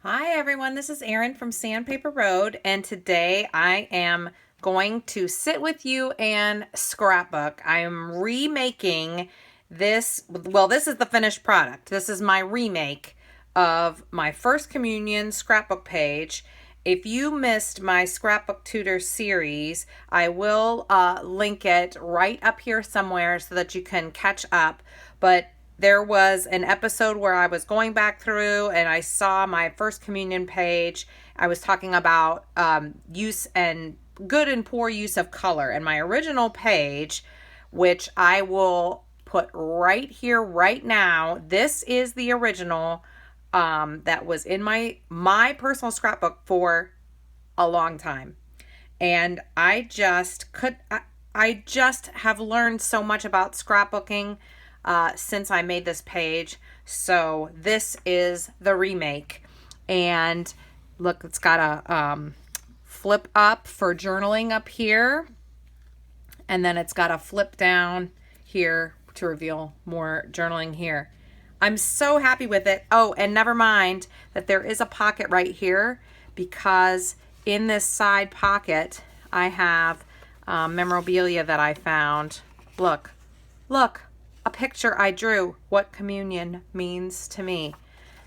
Hi everyone, this is Erin from Sandpaper Road, and today I am going to sit with you and scrapbook. I am remaking this, well, this is the finished product. This is my remake of my First Communion scrapbook page. If you missed my scrapbook tutor series, I will link it right up here somewhere so that you can catch up. But there was an episode where I was going back through and I saw my First Communion page. I was talking about use and good and poor use of color. And my original page, which I will put right here, right now, this is the original that was in my personal scrapbook for a long time. And I just have learned so much about scrapbooking since I made this page. So this is the remake. And look, it's got a flip up for journaling up here. And then it's got a flip down here to reveal more journaling here. I'm so happy with it. Oh, and never mind that there is a pocket right here, because in this side pocket, I have memorabilia that I found. Look, a picture I drew, what communion means to me.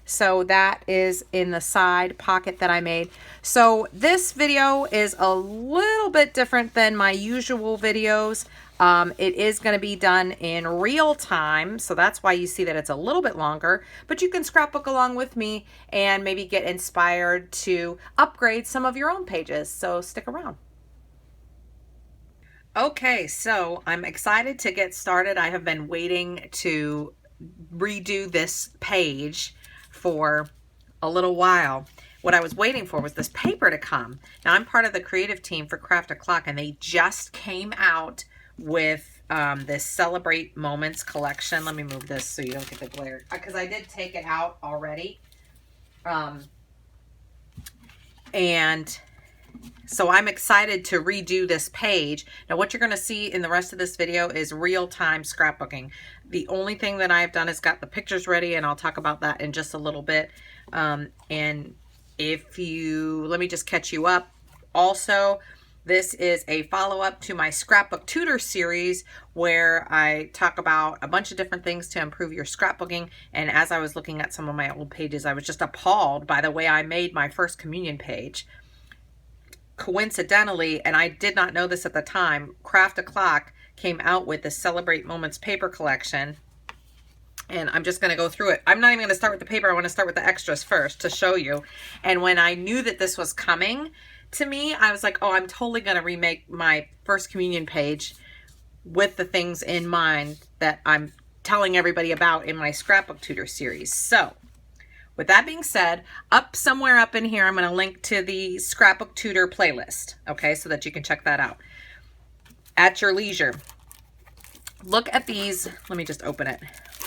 So that is in the side pocket that I made. So this video is a little bit different than my usual videos. It is going to be done in real time, so that's why you see that it's a little bit longer, but you can scrapbook along with me and maybe get inspired to upgrade some of your own pages, so stick around. Okay, so I'm excited to get started. I have been waiting to redo this page for a little while. What I was waiting for was this paper to come. Now, I'm part of the creative team for Craft O'Clock, and they just came out with this Celebrate Moments collection. Let me move this so you don't get the glare, because I did take it out already. And so I'm excited to redo this page. Now what you're going to see in the rest of this video is real-time scrapbooking. The only thing that I've done is got the pictures ready, and I'll talk about that in just a little bit. And if you, let me just catch you up. Also, this is a follow-up to my scrapbook tutor series where I talk about a bunch of different things to improve your scrapbooking. And as I was looking at some of my old pages, I was just appalled by the way I made my First Communion page. Coincidentally, and I did not know this at the time, Craft O'Clock came out with the Celebrate Moments paper collection. And I'm just going to go through it. I'm not even going to start with the paper. I want to start with the extras first to show you. And when I knew that this was coming to me, I was like, oh, I'm totally going to remake my First Communion page with the things in mind that I'm telling everybody about in my scrapbook tutor series. So with that being said, somewhere up in here, I'm going to link to the scrapbook tutor playlist, okay, so that you can check that out at your leisure. Look at these. Let me just open it.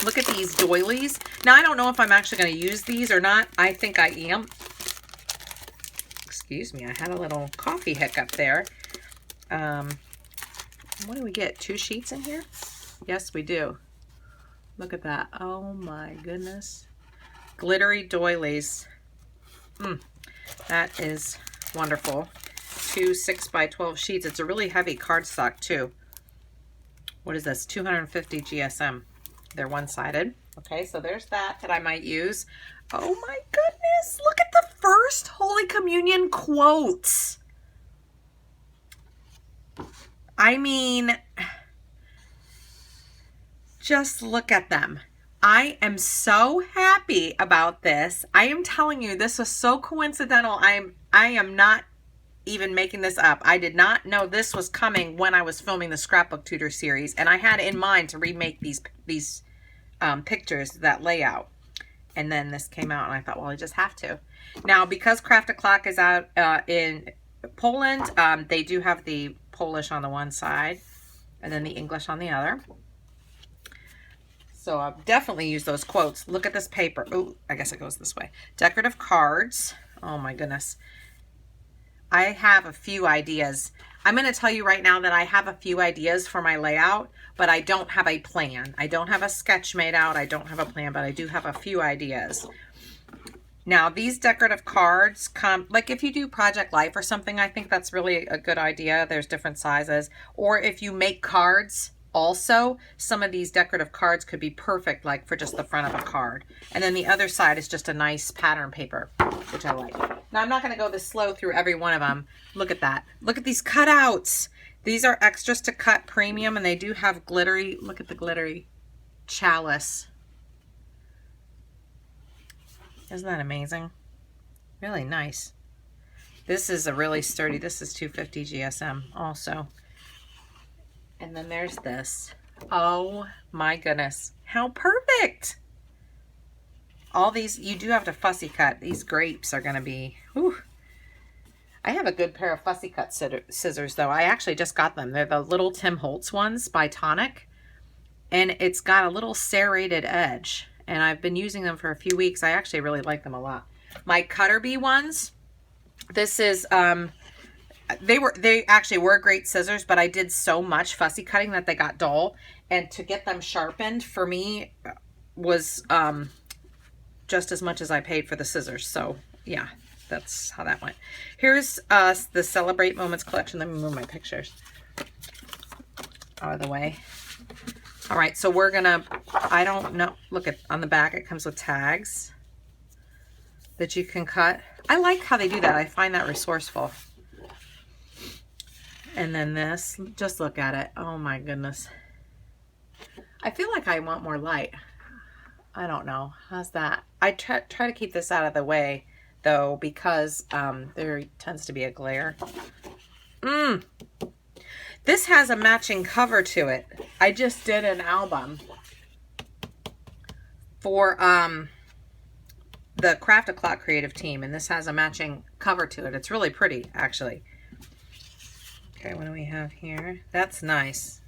Look at these doilies. Now, I don't know if I'm actually going to use these or not. I think I am. Excuse me, I had a little coffee hiccup there. What do we get? 2 sheets in here? Yes, we do. Look at that. Oh my goodness. Glittery doilies. That is wonderful. 2 6x12 sheets. It's a really heavy cardstock too. What is this? 250 GSM. They're one-sided. Okay, so there's that I might use. Oh my goodness, look at the first Holy Communion quotes. I mean, just look at them. I am so happy about this. I am telling you, this was so coincidental. I am not even making this up. I did not know this was coming when I was filming the scrapbook tutor series, and I had in mind to remake these pictures, that layout. And then this came out, and I thought, well, I just have to. Now, because Craft O'Clock is out in Poland, they do have the Polish on the one side and then the English on the other. So I'll definitely use those quotes. Look at this paper. Oh, I guess it goes this way. Decorative cards. Oh my goodness. I have a few ideas. I'm going to tell you right now that I have a few ideas for my layout, but I don't have a plan. I don't have a sketch made out. I don't have a plan, but I do have a few ideas. Now, these decorative cards come, like if you do Project Life or something, I think that's really a good idea. There's different sizes. Or if you make cards also, some of these decorative cards could be perfect, like for just the front of a card. And then the other side is just a nice pattern paper, which I like. Now, I'm not going to go this slow through every one of them. Look at that. Look at these cutouts. These are extras to cut premium, and they do have glittery, look at the glittery chalice. Isn't that amazing? Really nice. This is a really sturdy, this is 250 GSM also. And then there's this. Oh my goodness. How perfect. All these, you do have to fussy cut. These grapes are going to be, whew. I have a good pair of fussy cut scissors though. I actually just got them. They're the little Tim Holtz ones by Tonic. And it's got a little serrated edge. And I've been using them for a few weeks. I actually really like them a lot. My Cutter Bee ones, this is, they actually were great scissors, but I did so much fussy cutting that they got dull. And to get them sharpened for me was just as much as I paid for the scissors. So yeah, that's how that went. Here's the Celebrate Moments collection. Let me move my pictures out of the way. All right, so we're gonna, I don't know, look at, on the back it comes with tags that you can cut. I like how they do that. I find that resourceful. And then this, just look at it. Oh my goodness. I feel like I want more light. I don't know. How's that? I try to keep this out of the way though, because there tends to be a glare. This has a matching cover to it. I just did an album for the Craft O'Clock creative team, and this has a matching cover to it. It's really pretty, actually. Okay, what do we have here? That's nice.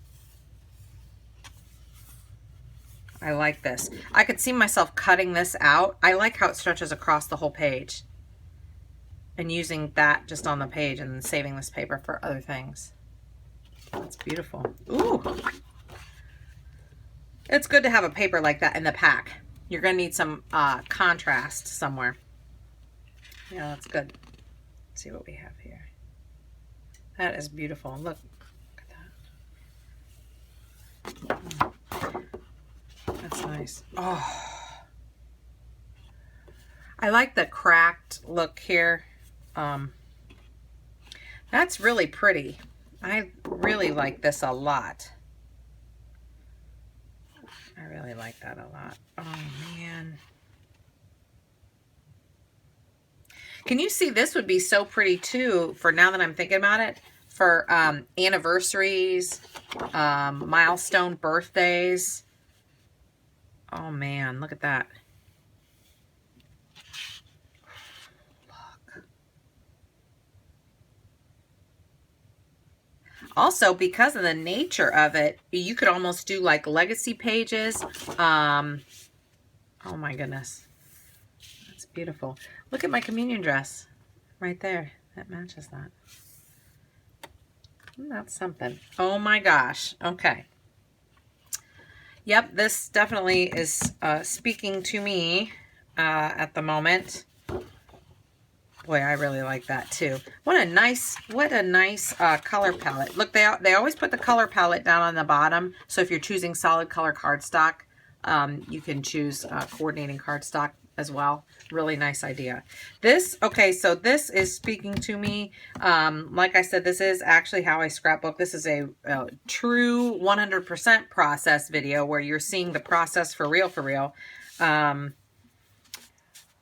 I like this. I could see myself cutting this out. I like how it stretches across the whole page and using that just on the page and then saving this paper for other things. That's beautiful. Ooh. It's good to have a paper like that in the pack. You're going to need some contrast somewhere. Yeah, that's good. Let's see what we have here. That is beautiful. Look at that. That's nice. Oh. I like the cracked look here. That's really pretty. I really like this a lot. I really like that a lot. Oh man. Can you see this would be so pretty too, for now that I'm thinking about it, for anniversaries, milestone birthdays. Oh man, look at that. Also, because of the nature of it, you could almost do like legacy pages. Oh my goodness. That's beautiful. Look at my communion dress right there. That matches that. That's something. Oh my gosh. Okay. Yep, this definitely is speaking to me at the moment. Boy, I really like that too. What a nice color palette. Look, they always put the color palette down on the bottom. So if you're choosing solid color cardstock, you can choose coordinating cardstock as well. Really nice idea. This, okay, so this is speaking to me. Like I said, this is actually how I scrapbook. This is a true 100% process video where you're seeing the process for real.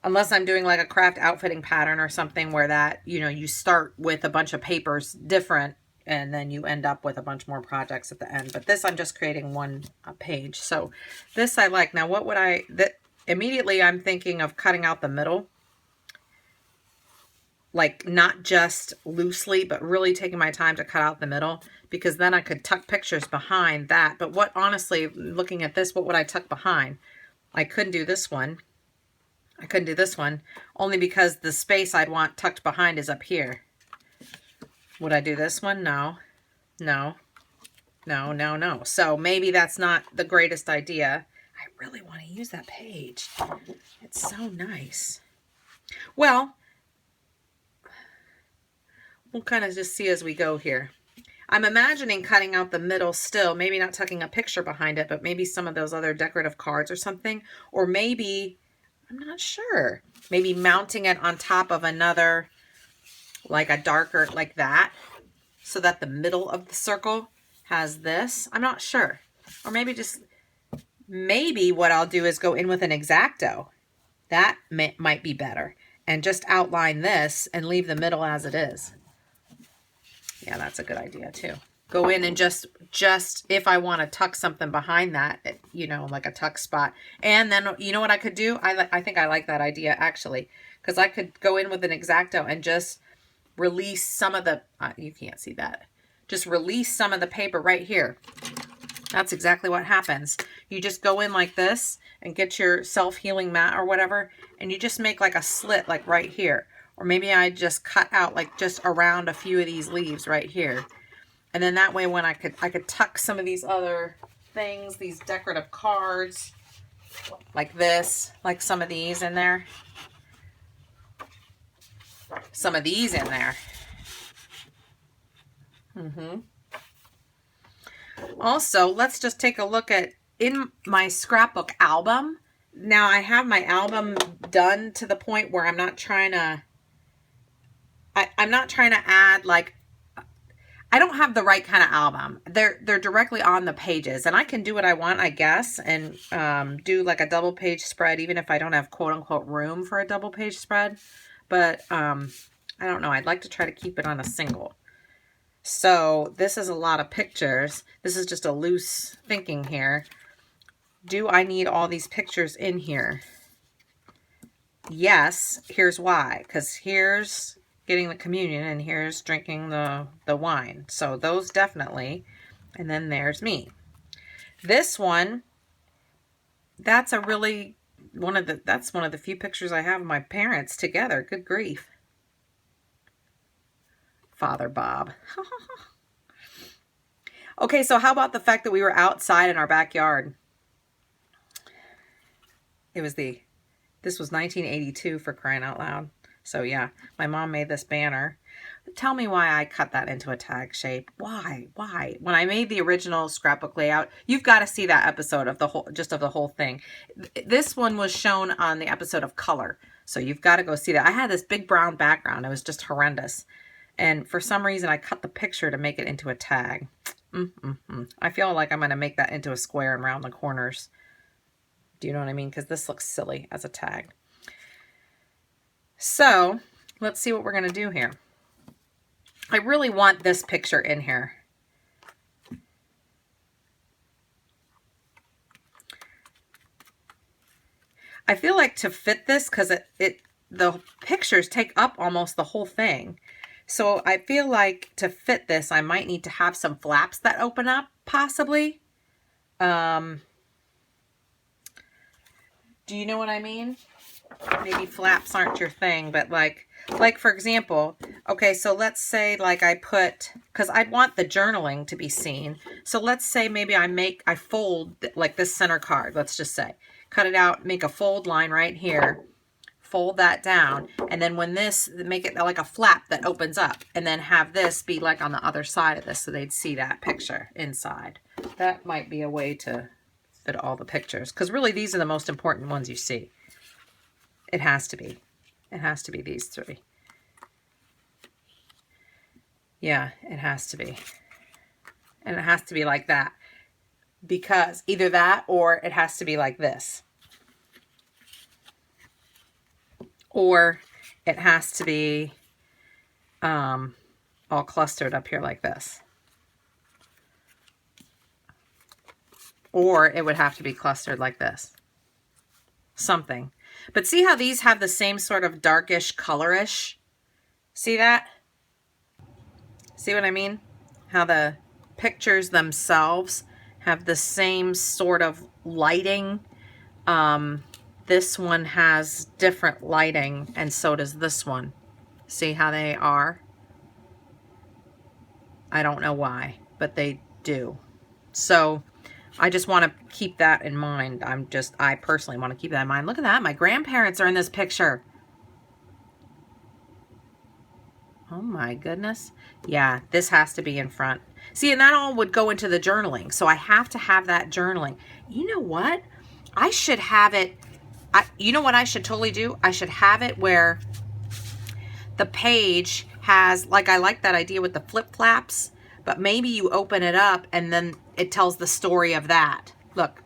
Unless I'm doing like a craft outfitting pattern or something where that, you know, you start with a bunch of papers different and then you end up with a bunch more projects at the end. But this, I'm just creating one page. So this I like. Now, what would immediately I'm thinking of cutting out the middle. Like not just loosely, but really taking my time to cut out the middle, because then I could tuck pictures behind that. But what, honestly, looking at this, what would I tuck behind? I couldn't do this one. I couldn't do this one only because the space I'd want tucked behind is up here. Would I do this one? No. So maybe that's not the greatest idea. I really want to use that page. It's so nice. Well, we'll kind of just see as we go here. I'm imagining cutting out the middle still, maybe not tucking a picture behind it, but maybe some of those other decorative cards or something. Or maybe, I'm not sure, maybe mounting it on top of another, like a darker, like that, so that the middle of the circle has this. I'm not sure. Or maybe just, maybe what I'll do is go in with an X-Acto. That might be better. And just outline this and leave the middle as it is. Yeah, that's a good idea too. Go in and just if I want to tuck something behind that, you know, like a tuck spot. And then, you know what I could do? I think I like that idea actually, because I could go in with an X-Acto and just release some of the, you can't see that. Just release some of the paper right here. That's exactly what happens. You just go in like this and get your self-healing mat or whatever, and you just make like a slit like right here. Or maybe I just cut out like just around a few of these leaves right here. And then that way when I could tuck some of these other things, these decorative cards, like this, like some of these in there. Some of these in there. Also, let's just take a look at, in my scrapbook album. Now I have my album done to the point where I'm not trying to, I'm not trying to add like, I don't have the right kind of album. They're directly on the pages, and I can do what I want, I guess, and do like a double page spread, even if I don't have quote unquote room for a double page spread. But I don't know. I'd like to try to keep it on a single. So this is a lot of pictures. This is just a loose thinking here. Do I need all these pictures in here? Yes. Here's why. Because here's getting the communion and here's drinking the wine. So those definitely. And then there's me. This one, that's a really that's one of the few pictures I have of my parents together. Good grief. Father Bob. Okay, so how about the fact that we were outside in our backyard? This was 1982 for crying out loud. So yeah, my mom made this banner. Tell me why I cut that into a tag shape. Why? When I made the original scrapbook layout, you've got to see that episode of the whole thing. This one was shown on the episode of Color. So you've got to go see that. I had this big brown background. It was just horrendous. And for some reason, I cut the picture to make it into a tag. I feel like I'm going to make that into a square and round the corners. Do you know what I mean? Because this looks silly as a tag. So let's see what we're going to do here. I really want this picture in here. I feel like to fit this, because the pictures take up almost the whole thing. So I feel like to fit this, I might need to have some flaps that open up, possibly. Do you know what I mean? Maybe flaps aren't your thing, but like for example, okay, so let's say like I put, because I want the journaling to be seen. So let's say maybe I fold like this center card, let's just say. Cut it out, make a fold line right here. Fold that down, and then when this, make it like a flap that opens up, and then have this be like on the other side of this so they'd see that picture inside. That might be a way to fit all the pictures, because really these are the most important ones you see. It has to be. It has to be these three. Yeah, it has to be. And it has to be like that, because either that or it has to be like this. Or it has to be all clustered up here like this. Or it would have to be clustered like this. Something. But see how these have the same sort of darkish, colorish? See that? See what I mean? How the pictures themselves have the same sort of lighting. This one has different lighting, and so does this one. See how they are? I don't know why, but they do. So I just want to keep that in mind. I personally want to keep that in mind. Look at that. My grandparents are in this picture. Oh my goodness. Yeah, this has to be in front. See, and that all would go into the journaling. So I have to have that journaling. You know what? I should have it. You know what I should totally do? I should have it where the page has, like, I like that idea with the flip flaps, but maybe you open it up and then it tells the story of that. Look,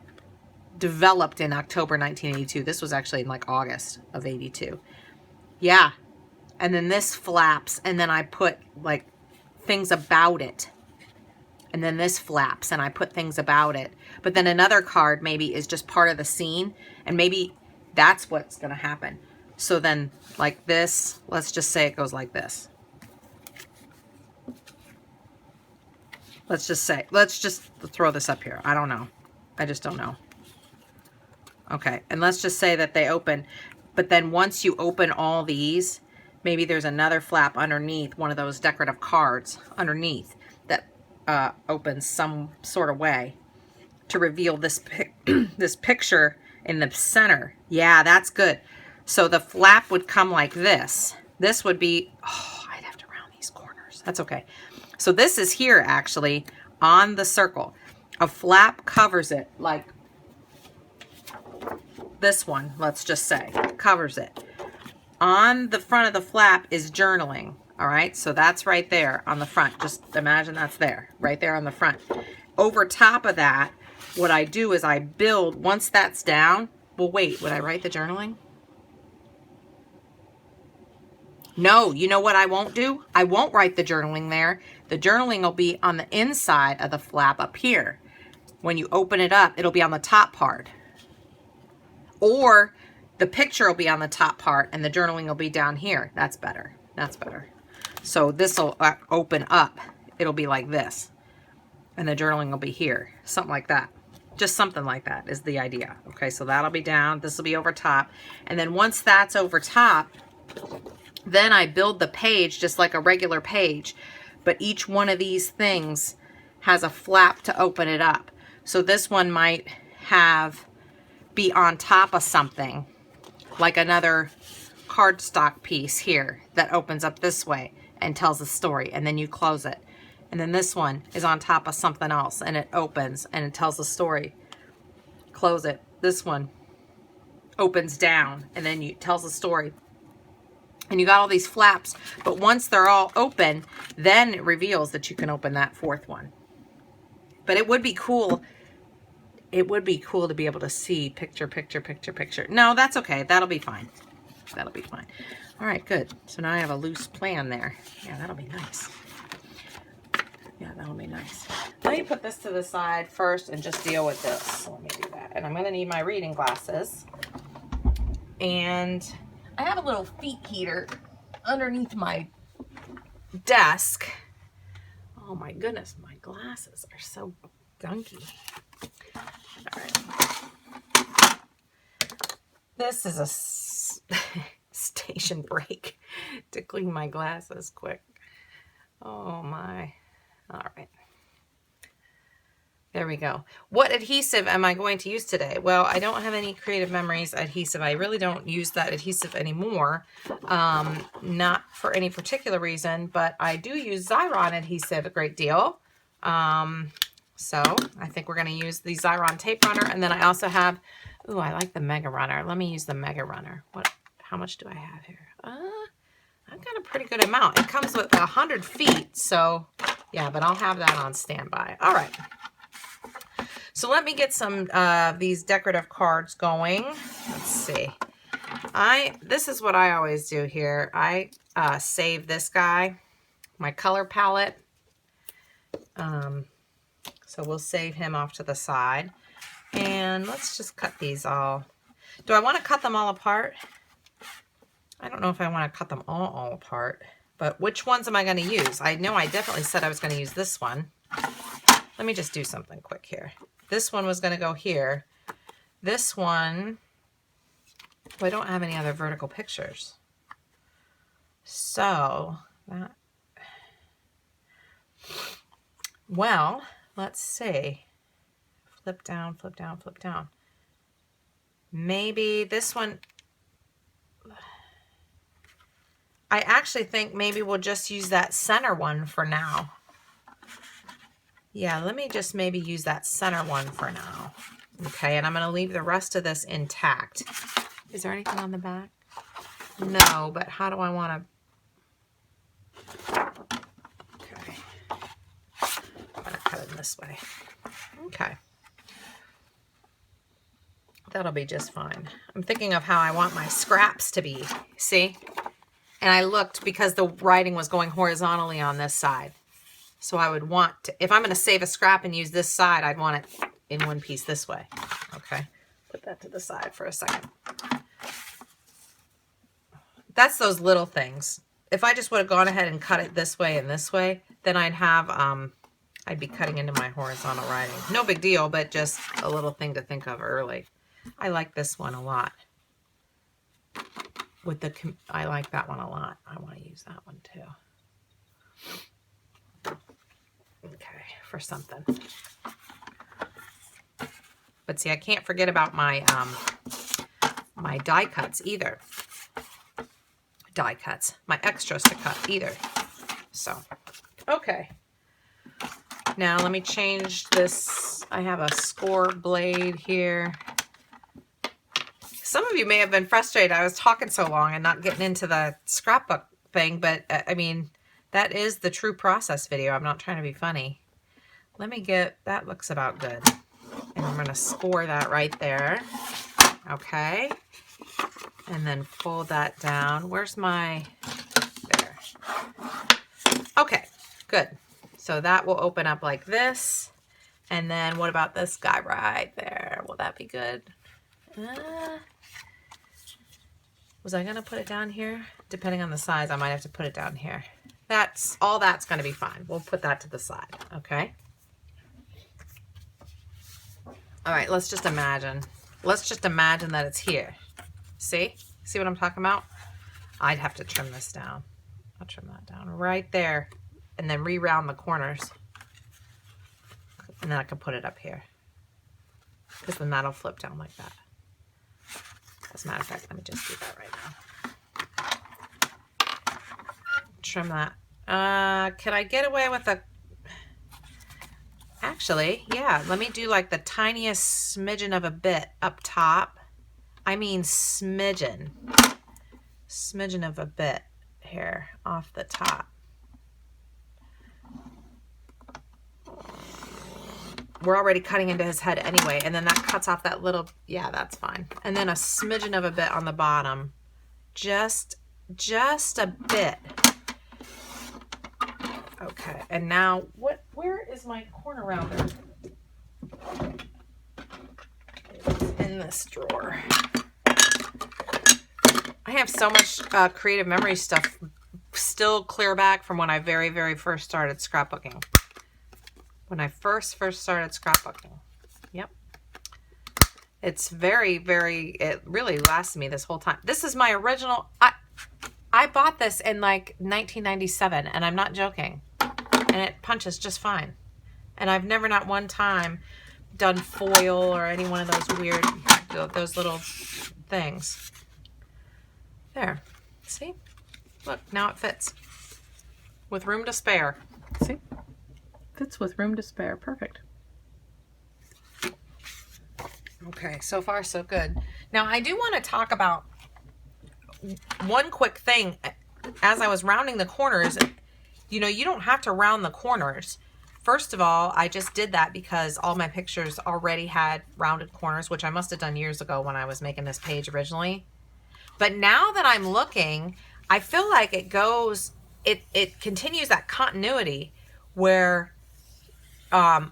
developed in October 1982. This was actually in like August of 82. Yeah. And then this flaps, and then I put like things about it. And then this flaps, and I put things about it. But then another card maybe is just part of the scene, and maybe that's what's going to happen. So then like this, let's just say it goes like this. Let's just throw this up here. I don't know. I just don't know. Okay, and let's just say that they open, but then once you open all these, maybe there's another flap underneath, one of those decorative cards underneath that opens some sort of way to reveal this this picture in the center. Yeah, that's good. So the flap would come like this. This would be, oh, I'd have to round these corners. That's okay. So this is here actually on the circle. A flap covers it like this one, let's just say, covers it. On the front of the flap is journaling. All right, so that's right there on the front. Just imagine that's there, right there on the front. Over top of that, what I do is I build, once that's down, well, wait, would I write the journaling? No, you know what I won't do? I won't write the journaling there. The journaling will be on the inside of the flap up here. When you open it up, it'll be on the top part. Or the picture will be on the top part and the journaling will be down here. That's better. That's better. So this will open up. It'll be like this. And the journaling will be here. Something like that. Just something like that is the idea. Okay, so that'll be down. This will be over top. And then once that's over top, then I build the page just like a regular page. But each one of these things has a flap to open it up. So this one might be on top of something, like another cardstock piece here that opens up this way and tells a story, and then you close it. And then this one is on top of something else and it opens and it tells a story. Close it. This one opens down and then you tells a story. And you got all these flaps, but once they're all open, then it reveals that you can open that fourth one. But it would be cool. It would be cool to be able to see picture, picture, picture, picture. No, that's okay. That'll be fine. That'll be fine. All right, good. So now I have a loose plan there. Yeah, that'll be nice. Yeah, that'll be nice. Let me put this to the side first and just deal with this. So let me do that. And I'm going to need my reading glasses. And I have a little feet heater underneath my desk. Oh my goodness, my glasses are so gunky. All right. This is a station break to clean my glasses quick. Oh my. All right. There we go. What adhesive am I going to use today? Well, I don't have any Creative Memories adhesive. I really don't use that adhesive anymore. Not for any particular reason, but I do use Xyron adhesive a great deal. So I think we're going to use the Xyron tape runner. And then I also have, ooh, I like the Mega Runner. Let me use the Mega Runner. How much do I have here? I've got a pretty good amount. It comes with 100 feet. So yeah, but I'll have that on standby. All right. So let me get some these decorative cards going. Let's see. This is what I always do here. I save this guy, my color palette. So we'll save him off to the side. And let's just cut these all. Do I want to cut them all apart? I don't know if I want to cut them all apart. But which ones am I going to use? I know I definitely said I was going to use this one. Let me just do something quick here. This one was going to go here. This one, well, I don't have any other vertical pictures. So, well, let's see. Flip down, flip down, flip down. Maybe this one. I actually think maybe we'll just use that center one for now. Yeah, let me just maybe use that center one for now. Okay, and I'm going to leave the rest of this intact. Is there anything on the back? No, but how do I want to... Okay. I'm going to cut it this way. Okay. That'll be just fine. I'm thinking of how I want my scraps to be. See? And I looked because the writing was going horizontally on this side. So I would want to, if I'm going to save a scrap and use this side, I'd want it in one piece this way. Okay. Put that to the side for a second. That's those little things. If I just would have gone ahead and cut it this way and this way, then I'd have, I'd be cutting into my horizontal writing. No big deal, but just a little thing to think of early. I like this one a lot. I like that one a lot. I want to use that one too. Okay, for something. But see, I can't forget about my my die cuts either. Die cuts, my extras to cut either. So, okay. Now let me change this. I have a score blade here. Some of you may have been frustrated. I was talking so long and not getting into the scrapbook thing, but I mean, that is the true process video. I'm not trying to be funny. Let me get, that looks about good. And I'm going to score that right there. Okay. And then fold that down. Where's my, there. Okay, good. So that will open up like this. And then what about this guy right there? Will that be good? Was I going to put it down here? Depending on the size, I might have to put it down here. That's going to be fine. We'll put that to the side, okay? All right, let's just imagine. Let's just imagine that it's here. See? See what I'm talking about? I'd have to trim this down. I'll trim that down right there and then re-round the corners. And then I can put it up here. Because then that'll flip down like that. As a matter of fact, let me just do that right now. Trim that. Can I get away with a... Actually, yeah, let me do like the tiniest smidgen of a bit up top. I mean smidgen. Smidgen of a bit here off the top. We're already cutting into his head anyway, and then that cuts off that little, yeah, that's fine. And then a smidgen of a bit on the bottom. Just a bit. Okay, and now where is my corner rounder? It's in this drawer. I have so much creative memory stuff still clear back from when I very, very first started scrapbooking. When I first started scrapbooking. Yep. It's very, very, it really lasted me this whole time. This is my original, I bought this in like 1997, and I'm not joking. And it punches just fine. And I've never, not one time, done foil or any one of those weird, those little things. There. See? Look, now it fits. With room to spare. See? Fits with room to spare. Perfect. Okay, so far so good. Now I do want to talk about one quick thing. As I was rounding the corners, you know, you don't have to round the corners. First of all, I just did that because all my pictures already had rounded corners, which I must have done years ago when I was making this page originally. But now that I'm looking, I feel like it goes, it continues that continuity where,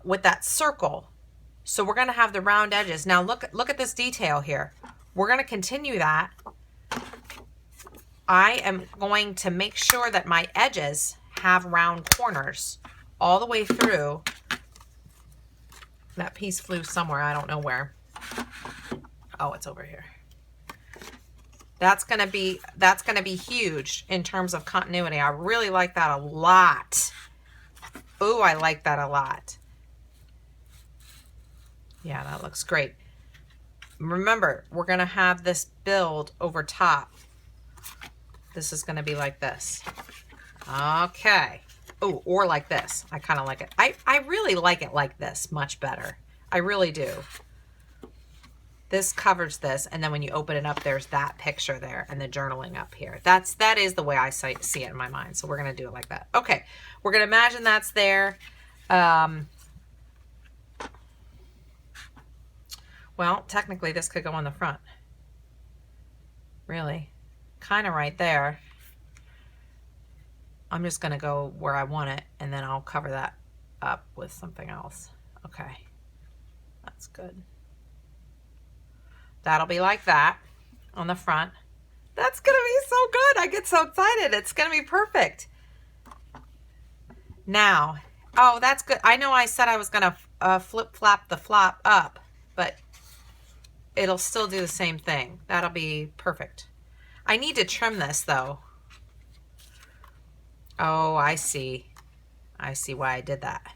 with that circle. So we're going to have the round edges. Now look at this detail here. We're going to continue that. I am going to make sure that my edges have round corners all the way through. That piece flew somewhere. I don't know where. Oh, it's over here. That's going to be huge in terms of continuity. I really like that a lot. Ooh, I like that a lot. Yeah, that looks great. Remember, we're going to have this build over top. This is going to be like this. Okay. Oh, or like this. I kind of like it. I really like it like this much better. I really do. This covers this, and then when you open it up, there's that picture there and the journaling up here. That is the way I see it in my mind. So we're going to do it like that. Okay. We're going to imagine that's there. Well, technically this could go on the front. Really. Kind of right there. I'm just going to go where I want it, and then I'll cover that up with something else. Okay. That's good. That'll be like that on the front. That's going to be so good. I get so excited. It's going to be perfect. Now, oh, that's good. I know I said I was going to flip-flap the flop up, but it'll still do the same thing. That'll be perfect. I need to trim this, though. Oh, I see. I see why I did that.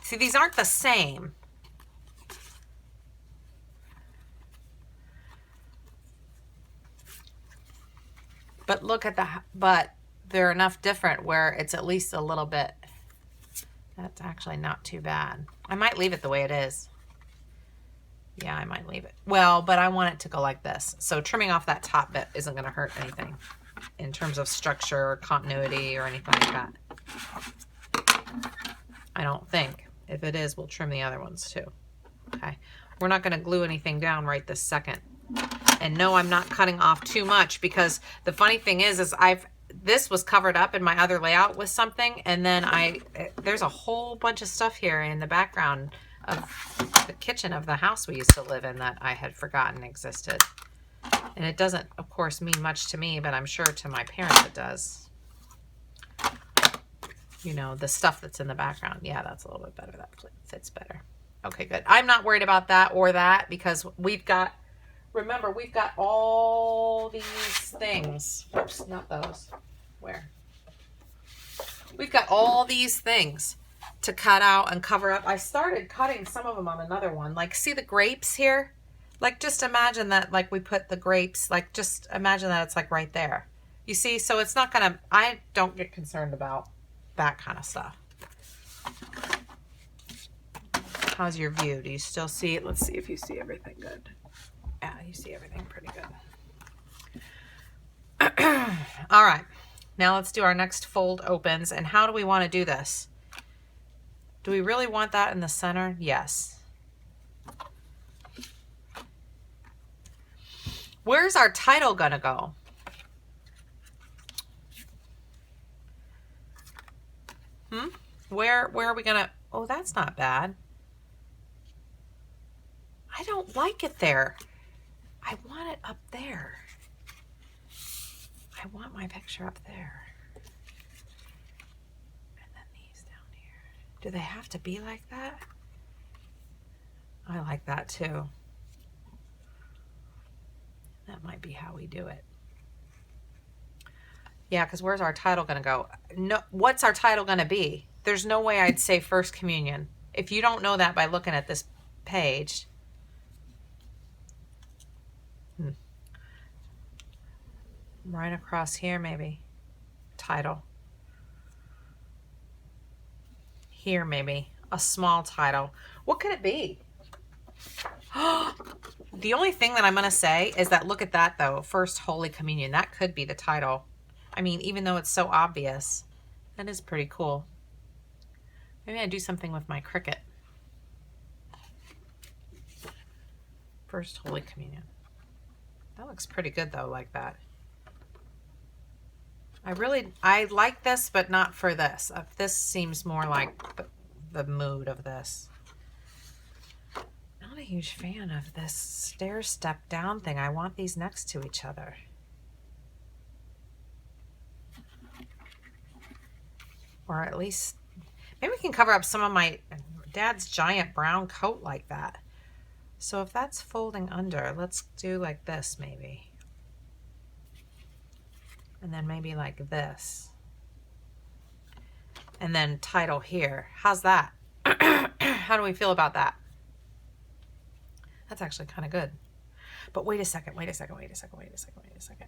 See, these aren't the same. But look at but they're enough different where it's at least a little bit. That's actually not too bad. I might leave it the way it is. Yeah, I might leave it. Well, but I want it to go like this. So trimming off that top bit isn't going to hurt anything in terms of structure or continuity or anything like that. I don't think. If it is, we'll trim the other ones too. Okay. We're not going to glue anything down right this second. And no, I'm not cutting off too much, because the funny thing is this was covered up in my other layout with something, and then there's a whole bunch of stuff here in the background of the kitchen of the house we used to live in that I had forgotten existed. And it doesn't, of course, mean much to me, but I'm sure to my parents it does. You know, the stuff that's in the background. Yeah, that's a little bit better. That fits better. Okay, good. I'm not worried about that or that, because we've got, remember, we've got all these things. Oops, not those. Where? We've got all these things to cut out and cover up. I started cutting some of them on another one. Like, see the grapes here? Like, just imagine that, like, we put the grapes, like, just imagine that it's, like, right there. You see? So it's not going to, I don't get concerned about that kind of stuff. How's your view? Do you still see it? Let's see if you see everything good. Yeah, you see everything pretty good. All right. Now let's do our next fold opens. And how do we want to do this? Do we really want that in the center? Yes. Where's our title gonna go? Where are we gonna, oh, that's not bad. I don't like it there. I want it up there. I want my picture up there. And then these down here. Do they have to be like that? I like that too. That might be how we do it. Yeah, because where's our title going to go? No, what's our title going to be? There's no way I'd say First Communion. If you don't know that by looking at this page. Right across here, maybe. Title. Here, maybe. A small title. What could it be? The only thing that I'm going to say is that, look at that, though. First Holy Communion. That could be the title. I mean, even though it's so obvious, that is pretty cool. Maybe I do something with my Cricut. First Holy Communion. That looks pretty good, though, like that. I like this, but not for this. This seems more like the mood of this. Not a huge fan of this stair step down thing. I want these next to each other. Or at least, maybe we can cover up some of my dad's giant brown coat like that. So if that's folding under, let's do like this maybe. And then maybe like this. And then title here. How's that? How do we feel about that? That's actually kind of good. But wait a second, wait a second, wait a second, wait a second, wait a second.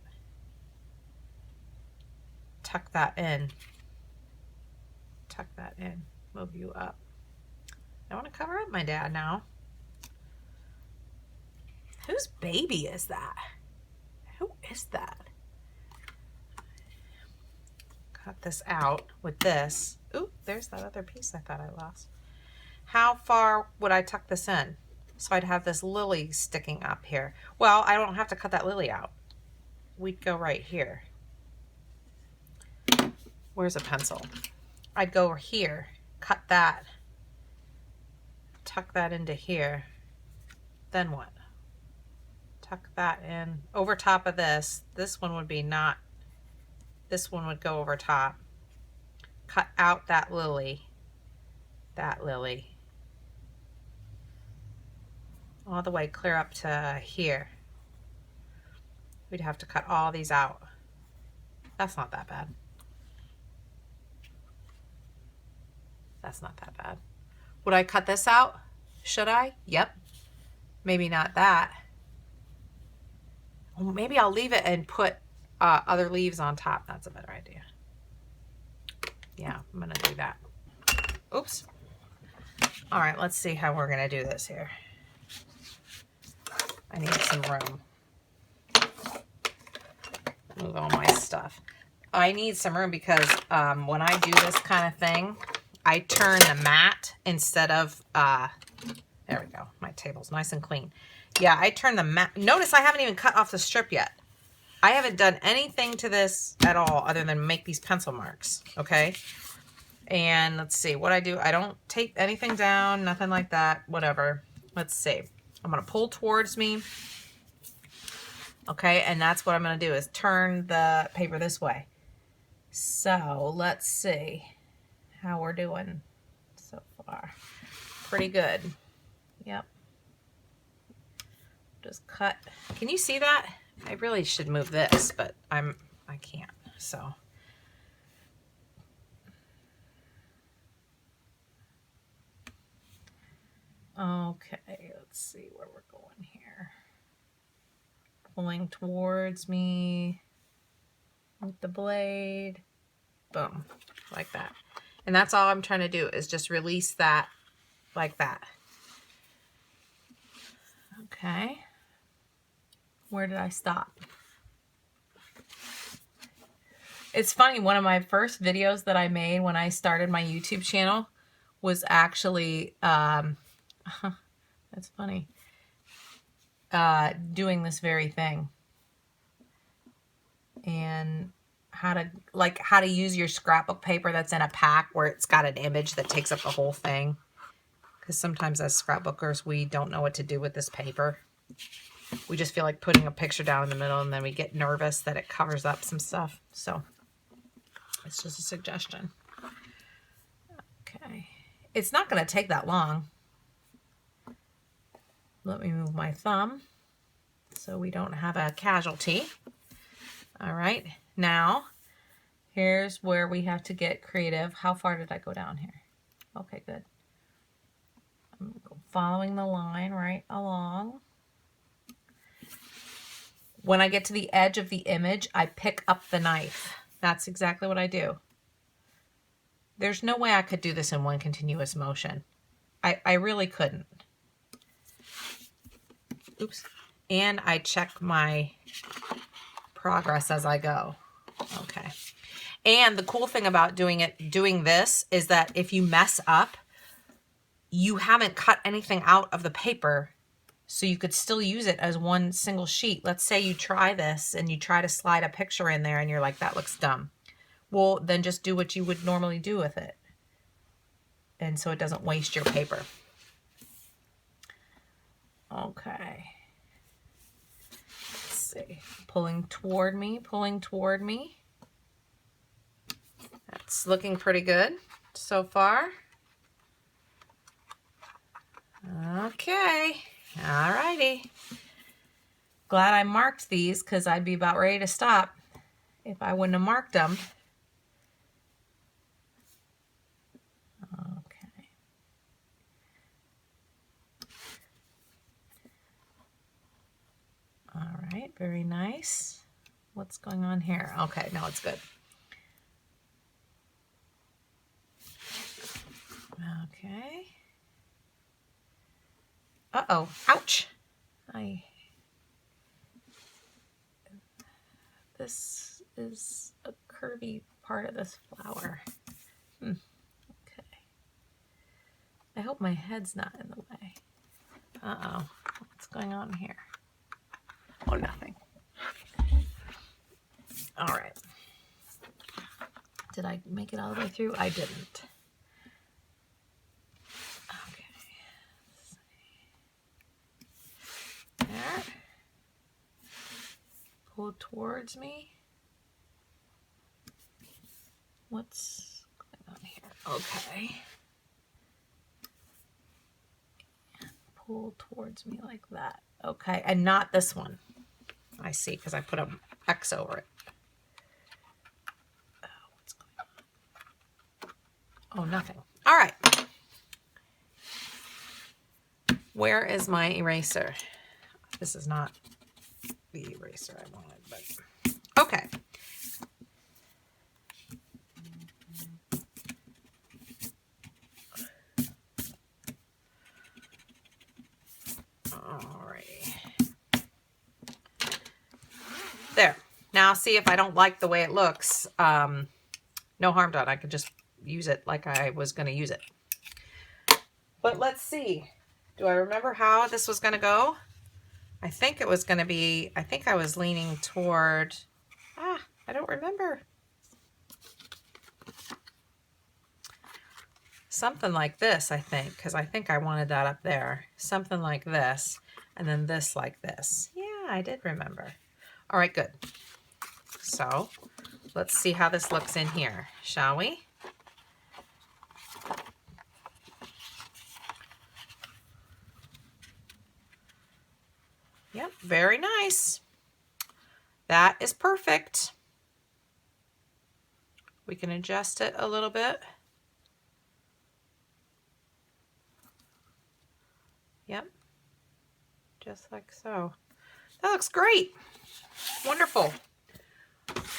tuck that in. Tuck that in. Move you up. I want to cover up my dad now. Whose baby is that? Who is that? Cut this out with this. Ooh, there's that other piece I thought I lost. How far would I tuck this in? So I'd have this lily sticking up here. Well, I don't have to cut that lily out. We'd go right here. Where's a pencil? I'd go over here, cut that, tuck that into here. Then what? Tuck that in over top of this. This one would be not, this one would go over top. Cut out that lily, all the way clear up to here. We'd have to cut all these out. That's not that bad. That's not that bad. Would I cut this out? Should I? Yep. Maybe not that. Well, maybe I'll leave it and put other leaves on top. That's a better idea. Yeah, I'm gonna do that. Oops. All right, let's see how we're gonna do this here. I need some room. Move all my stuff. I need some room because when I do this kind of thing, I turn the mat instead of, there we go. My table's nice and clean. Yeah, I turn the mat. Notice I haven't even cut off the strip yet. I haven't done anything to this at all other than make these pencil marks, okay? And let's see what I do. I don't tape anything down, nothing like that, whatever. Let's see. I'm gonna pull towards me. Okay, and that's what I'm gonna do is turn the paper this way. So let's see how we're doing so far. Pretty good. Yep. Just cut. Can you see that? I really should move this, but I can't. So okay, let's see where we're going here. Pulling towards me with the blade. Boom, like that. And that's all I'm trying to do is just release that like that. Okay. Where did I stop? It's funny, one of my first videos that I made when I started my YouTube channel was actually, that's funny, doing this very thing. And how to use your scrapbook paper that's in a pack where it's got an image that takes up the whole thing. Because sometimes as scrapbookers, we don't know what to do with this paper. We just feel like putting a picture down in the middle and then we get nervous that it covers up some stuff. So it's just a suggestion. Okay. It's not going to take that long. Let me move my thumb so we don't have a casualty. All right. Now, here's where we have to get creative. How far did I go down here? Okay, good. I'm following the line right along. When I get to the edge of the image, I pick up the knife. That's exactly what I do. There's no way I could do this in one continuous motion. I really couldn't. Oops. And I check my progress as I go. Okay. And the cool thing about doing this is that if you mess up, you haven't cut anything out of the paper, so you could still use it as one single sheet. Let's say you try this and you try to slide a picture in there and you're like, that looks dumb. Well, then just do what you would normally do with it. And so it doesn't waste your paper. Okay. Let's see. Pulling toward me, pulling toward me. That's looking pretty good so far. Okay. All righty. Glad I marked these because I'd be about ready to stop if I wouldn't have marked them. Okay. All right, very nice. What's going on here? Okay, no, it's good. Okay. Uh-oh, ouch. This is a curvy part of this flower. Okay. I hope my head's not in the way. Uh-oh, what's going on here? Oh, nothing. All right. Did I make it all the way through? I didn't. Okay. There. Pull towards me. What's going on here? Okay. Pull towards me like that. Okay, and not this one. I see, because I put an X over it. Oh, what's going on? Oh, nothing. All right. Where is my eraser? This is not the eraser I wanted, but okay. There. Now see if I don't like the way it looks. No harm done. I could just use it like I was going to use it. But let's see. Do I remember how this was going to go? I think it was going to be, I think I was leaning toward, I don't remember. Something like this, I think, because I think I wanted that up there. Something like this, and then this like this. Yeah, I did remember. All right, good. So let's see how this looks in here, shall we? Yep, very nice. That is perfect. We can adjust it a little bit. Yep, just like so. That looks great. Wonderful.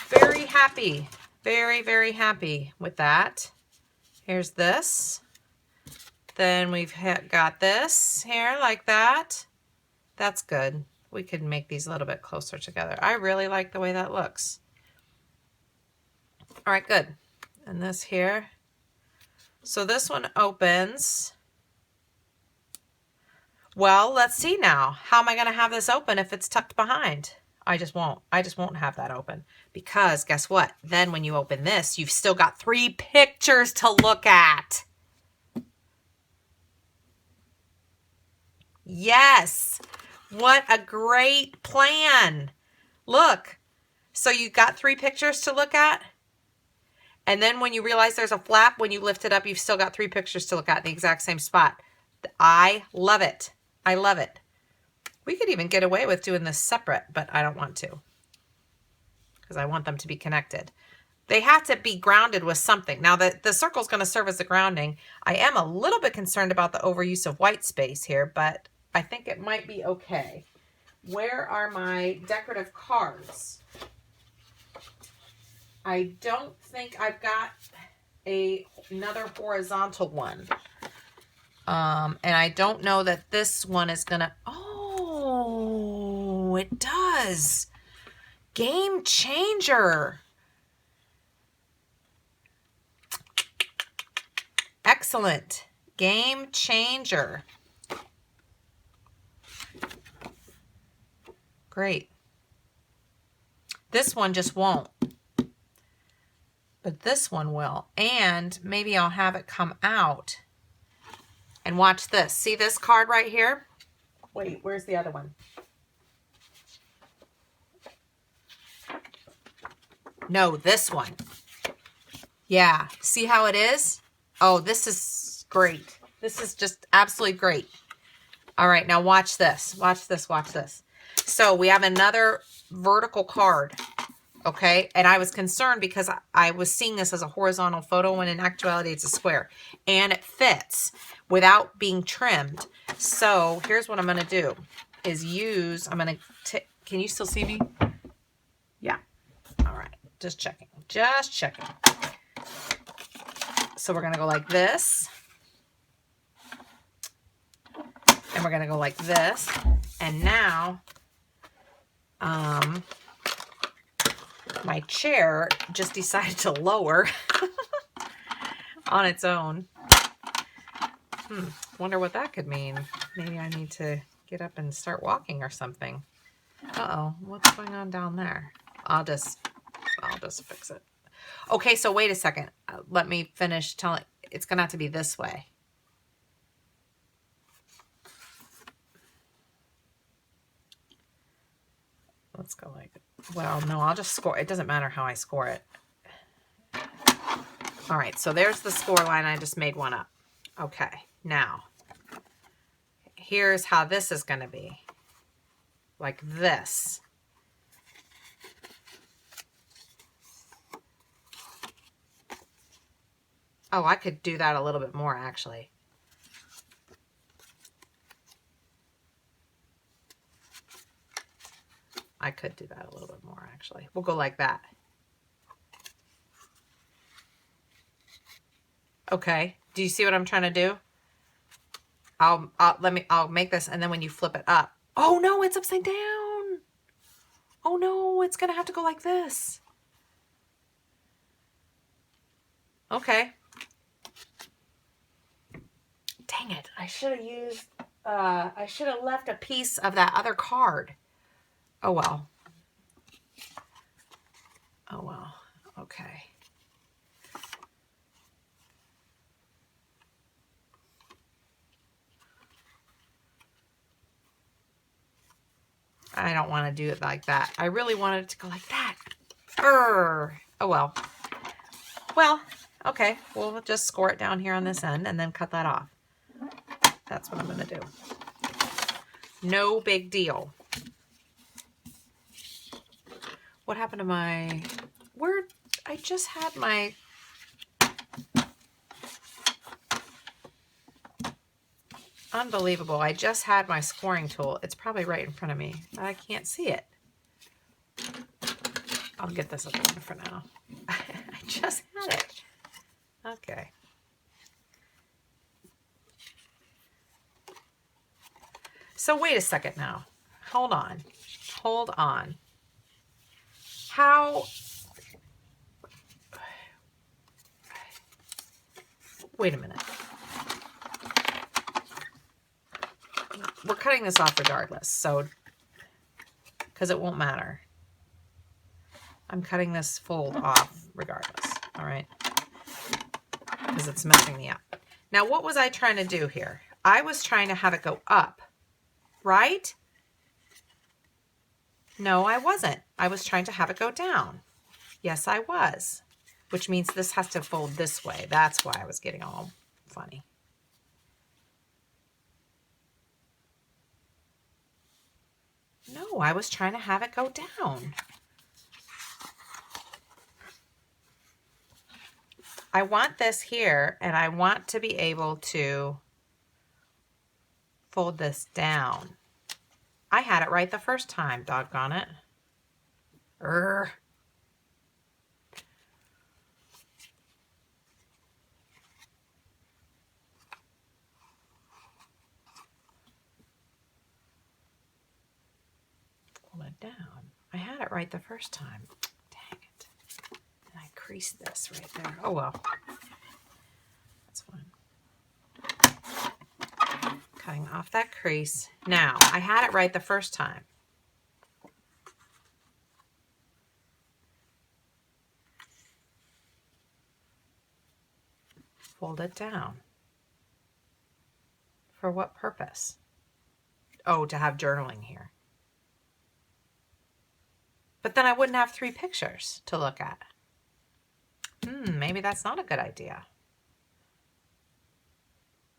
Very happy. Very, very happy with that. Here's this. Then we've got this here like that. That's good. We could make these a little bit closer together. I really like the way that looks. All right, good. And this here. So this one opens. Well, let's see now. How am I going to have this open if it's tucked behind? I just won't have that open, because guess what? Then when you open this, you've still got 3 pictures to look at. Yes. What a great plan. Look. So you got 3 pictures to look at. And then when you realize there's a flap, when you lift it up, you've still got 3 pictures to look at in the exact same spot. I love it. I love it. We could even get away with doing this separate, but I don't want to, because I want them to be connected. They have to be grounded with something. Now the circle is going to serve as the grounding. I am a little bit concerned about the overuse of white space here, but I think it might be okay. Where are my decorative cards? I don't think I've got another horizontal one. And I don't know that this one is gonna, oh, it does. Game changer. Excellent. Game changer. Great. This one just won't. But this one will. And maybe I'll have it come out. And watch this. See this card right here? Wait, where's the other one? No, this one. Yeah, see how it is? Oh, this is great. This is just absolutely great. All right, now watch this. Watch this, watch this. So we have another vertical card, okay? And I was concerned because I was seeing this as a horizontal photo when in actuality it's a square. And it fits without being trimmed. So here's what I'm going to do is use, I'm going to, can you still see me? Yeah. All right. Just checking. Just checking. So we're going to go like this. And we're going to go like this. And now, my chair just decided to lower on its own. Wonder what that could mean. Maybe I need to get up and start walking or something. Uh-oh, what's going on down there? I'll just fix it. Okay, so wait a second. Let me finish telling. It's gonna have to be this way. Let's go like, well, no, I'll just score. It doesn't matter how I score it. All right, so there's the score line. I just made one up. Okay, now, here's how this is gonna be. Like this. Oh, I could do that a little bit more, actually. I could do that a little bit more, actually. We'll go like that. Okay. Do you see what I'm trying to do? I'll make this, and then when you flip it up. Oh no, it's upside down. Oh no, it's gonna have to go like this. Okay. Dang it. I should have used, I should have left a piece of that other card. Oh well. Oh well. Okay. I don't want to do it like that. I really wanted it to go like that. Oh well. Well, okay. We'll just score it down here on this end and then cut that off. That's what I'm going to do. No big deal. What happened to my... Where... I just had my... Unbelievable. I just had my scoring tool. It's probably right in front of me, but I can't see it. I'll get this other one for now. I just had it. Okay. So wait a second now. Hold on. Hold on. How... Wait a minute. We're cutting this off regardless, so... Because it won't matter. I'm cutting this fold off regardless, all right? Because it's messing me up. Now, what was I trying to do here? I was trying to have it go up, right? No, I wasn't. I was trying to have it go down. Yes, I was. Which means this has to fold this way. That's why I was getting all funny. No, I was trying to have it go down. I want this here, and I want to be able to fold this down. I had it right the first time, doggone it. Pull it down. I had it right the first time. Dang it. And I creased this right there. Oh well. That's fine. Cutting off that crease. Now, I had it right the first time. Fold it down. For what purpose? Oh, to have journaling here. But then I wouldn't have 3 pictures to look at. Maybe that's not a good idea.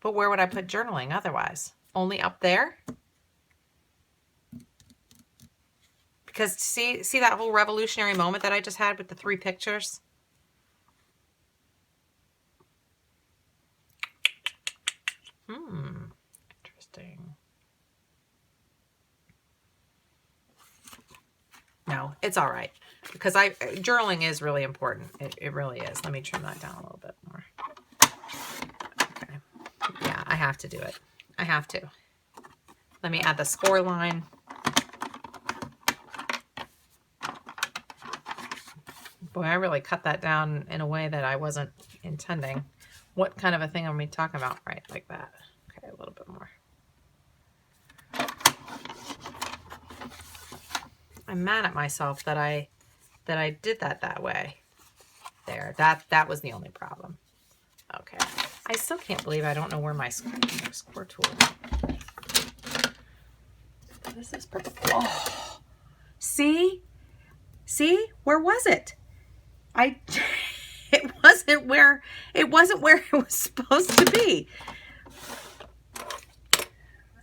But where would I put journaling otherwise? Only up there? Because see that whole revolutionary moment that I just had with the 3 pictures? Interesting. No, it's all right. Because journaling is really important. It really is. Let me trim that down a little bit more. Okay. Yeah, I have to do it. I have to. Let me add the score line. Boy, I really cut that down in a way that I wasn't intending. What kind of a thing are we talking about? Right, like that. Okay, a little bit more. I'm mad at myself that I did that way. There, that was the only problem. Okay, I still can't believe I don't know where my score tool is. This is purple. Oh, see, where was it? It wasn't where it was supposed to be.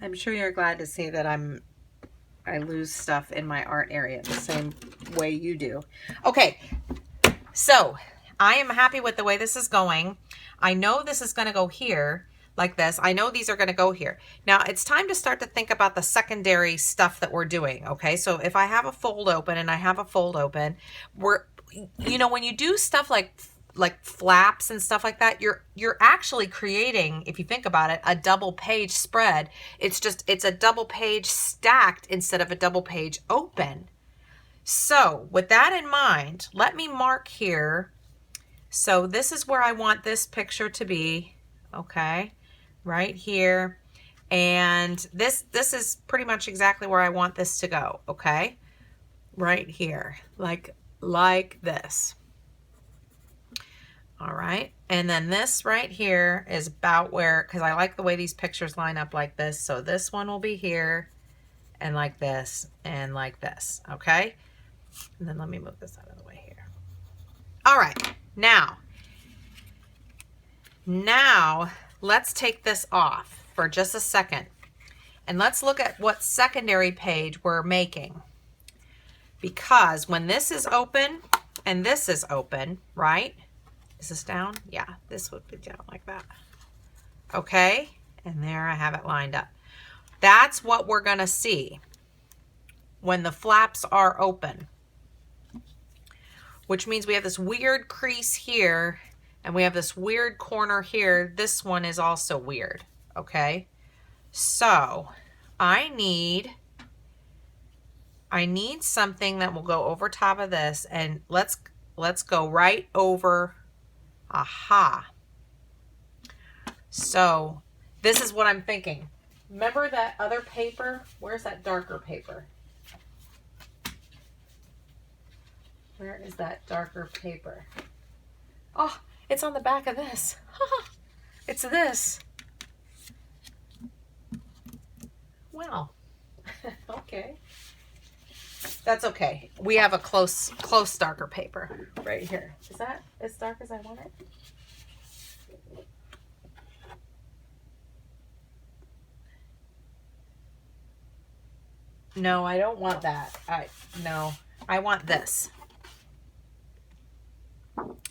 I'm sure you're glad to see that I lose stuff in my art area the same way you do. Okay, so I am happy with the way this is going. I know this is going to go here like this. I know these are going to go here. Now it's time to start to think about the secondary stuff that we're doing. Okay, so if I have a fold open and I have a fold open, you know, when you do stuff like flaps and stuff like that, you're actually creating, if you think about it, a double page spread. It's a double page stacked instead of a double page open. So with that in mind, let me mark here. So this is where I want this picture to be. Okay, right here. And this is pretty much exactly where I want this to go. Okay, right here, like this. All right, and then this right here is about where, because I like the way these pictures line up like this. So this one will be here, and like this, and like this. Okay, and then let me move this out of the way here. All right, now let's take this off for just a second, and let's look at what secondary page we're making. Because when this is open and this is open, right? Is this down? Yeah, this would be down like that. Okay, and there I have it lined up. That's what we're gonna see when the flaps are open, which means we have this weird crease here and we have this weird corner here. This one is also weird, okay? So I need something that will go over top of this, and let's go right over. Aha. So this is what I'm thinking. Remember that other paper? Where's that darker paper? Where is that darker paper? Oh, it's on the back of this. It's this. Well, okay. That's okay. We have a close darker paper right here. Is that as dark as I want it? No, I don't want that. No, I want this.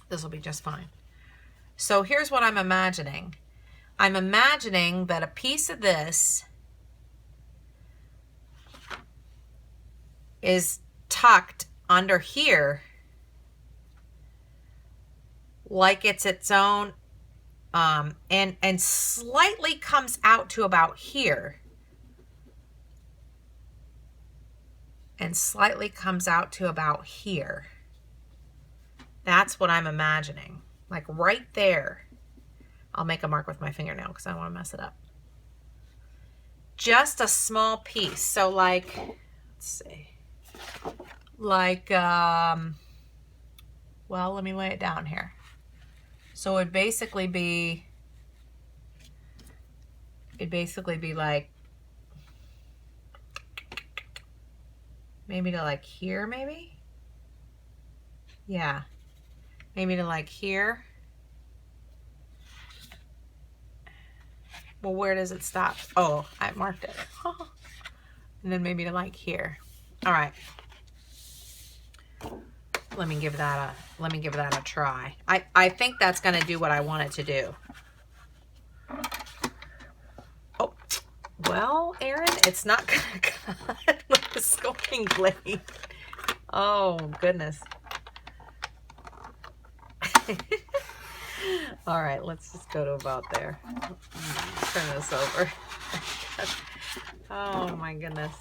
This will be just fine. So here's what I'm imagining. I'm imagining that a piece of this is tucked under here like it's its own, and slightly comes out to about here, and slightly comes out to about here. That's what I'm imagining, like right there. I'll make a mark with my fingernail because I don't want to mess it up. Just a small piece. So like, let's see, like, well, let me lay it down here. So it'd basically be like, maybe to like here, maybe? Yeah, maybe to like here. Well, where does it stop? Oh, I marked it. And then maybe to like here. All right. Let me give that a try. I think that's going to do what I want it to do. Oh, well, Erin, it's not going to cut with the sculpting blade. Oh, goodness. All right, let's just go to about there. Turn this over. Oh my goodness.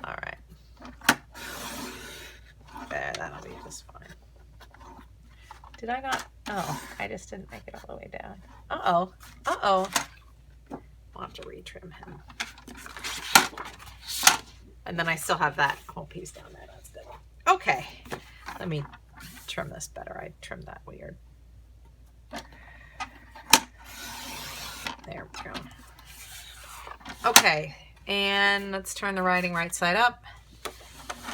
All right. There, that'll be just fine. Did I not? Oh, I just didn't make it all the way down. Uh-oh. Uh-oh. I'll have to retrim him. And then I still have that whole piece down there. That's good. Okay. Let me trim this better. I trimmed that weird. There we go. Okay. And let's turn the writing right side up.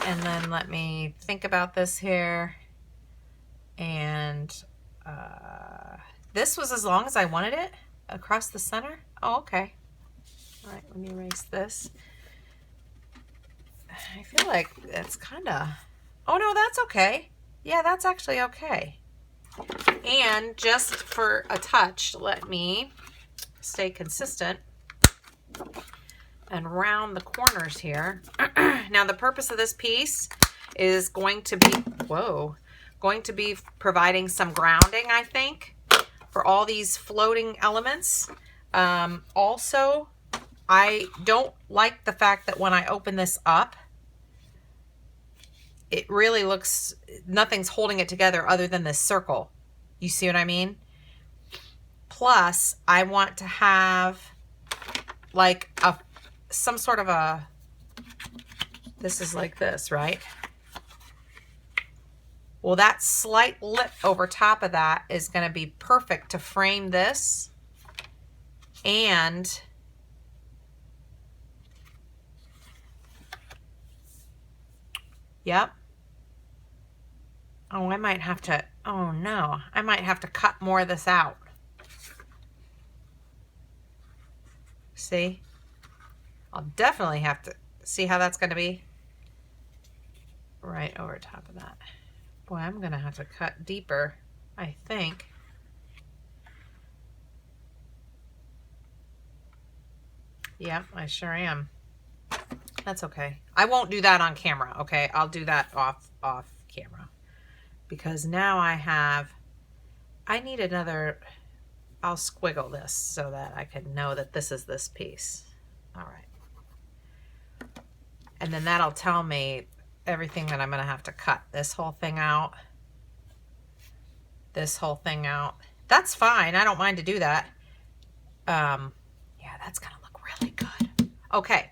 And then let me think about this here. And this was as long as I wanted it across the center. Oh, okay. All right, let me erase this. I feel like it's kind of, oh no, that's okay. Yeah, that's actually okay. And just for a touch, let me stay consistent and round the corners here. Now the purpose of this piece is going to be, going to be providing some grounding, I think, for all these floating elements. Also, I don't like the fact that when I open this up, it really looks, nothing's holding it together other than this circle. You see what I mean? Plus, I want to have like some sort of a, this is like this, right? Well, that slight lip over top of that is going to be perfect to frame this. And yep. Oh, I might have to, oh no, I might have to cut more of this out. See? I'll definitely have to see how that's going to be. Right over top of that. Boy, I'm going to have to cut deeper, I think. Yep, I sure am. That's okay. I won't do that on camera, okay? I'll do that off camera. Because now I need another, I'll squiggle this so that I can know that this is this piece. All right. And then that'll tell me everything that I'm going to have to cut. This whole thing out. This whole thing out. That's fine. I don't mind to do that. Yeah, that's going to look really good. Okay.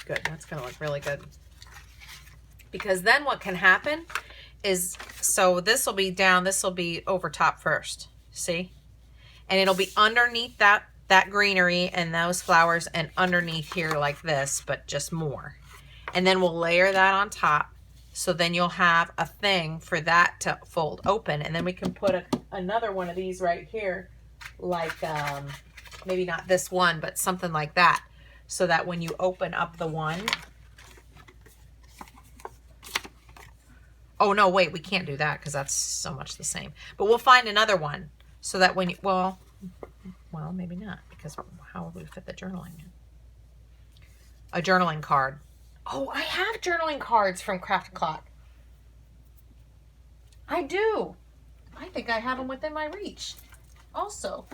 Good. That's going to look really good. Because then what can happen is, so this will be down, this will be over top first. See? And it'll be underneath that greenery and those flowers and underneath here like this, but just more. And then we'll layer that on top. So then you'll have a thing for that to fold open. And then we can put another one of these right here, like maybe not this one, but something like that. So that when you open up the one, oh no, wait, we can't do that because that's so much the same. But we'll find another one so that when you, well, maybe not, because how will we fit the journaling in? A journaling card. Oh, I have journaling cards from Craft Clock. I do. I think I have them within my reach. Also,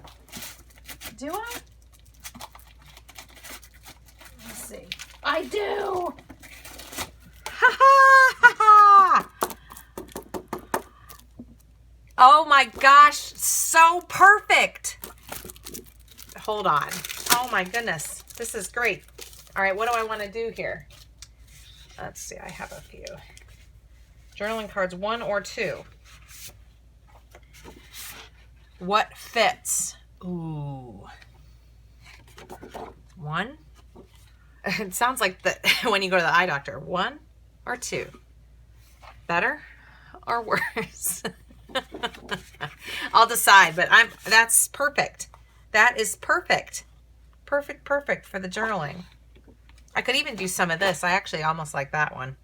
do I? Let's see. I do. Ha ha ha ha. Oh my gosh, so perfect. Hold on. Oh my goodness, this is great. All right, what do I want to do here? Let's see, I have a few. Journaling cards, 1 or 2. What fits? Ooh. 1? It sounds like when you go to the eye doctor. 1 or 2? Better or worse? I'll decide, but that's perfect. That is perfect. Perfect for the journaling. I could even do some of this. I actually almost like that one.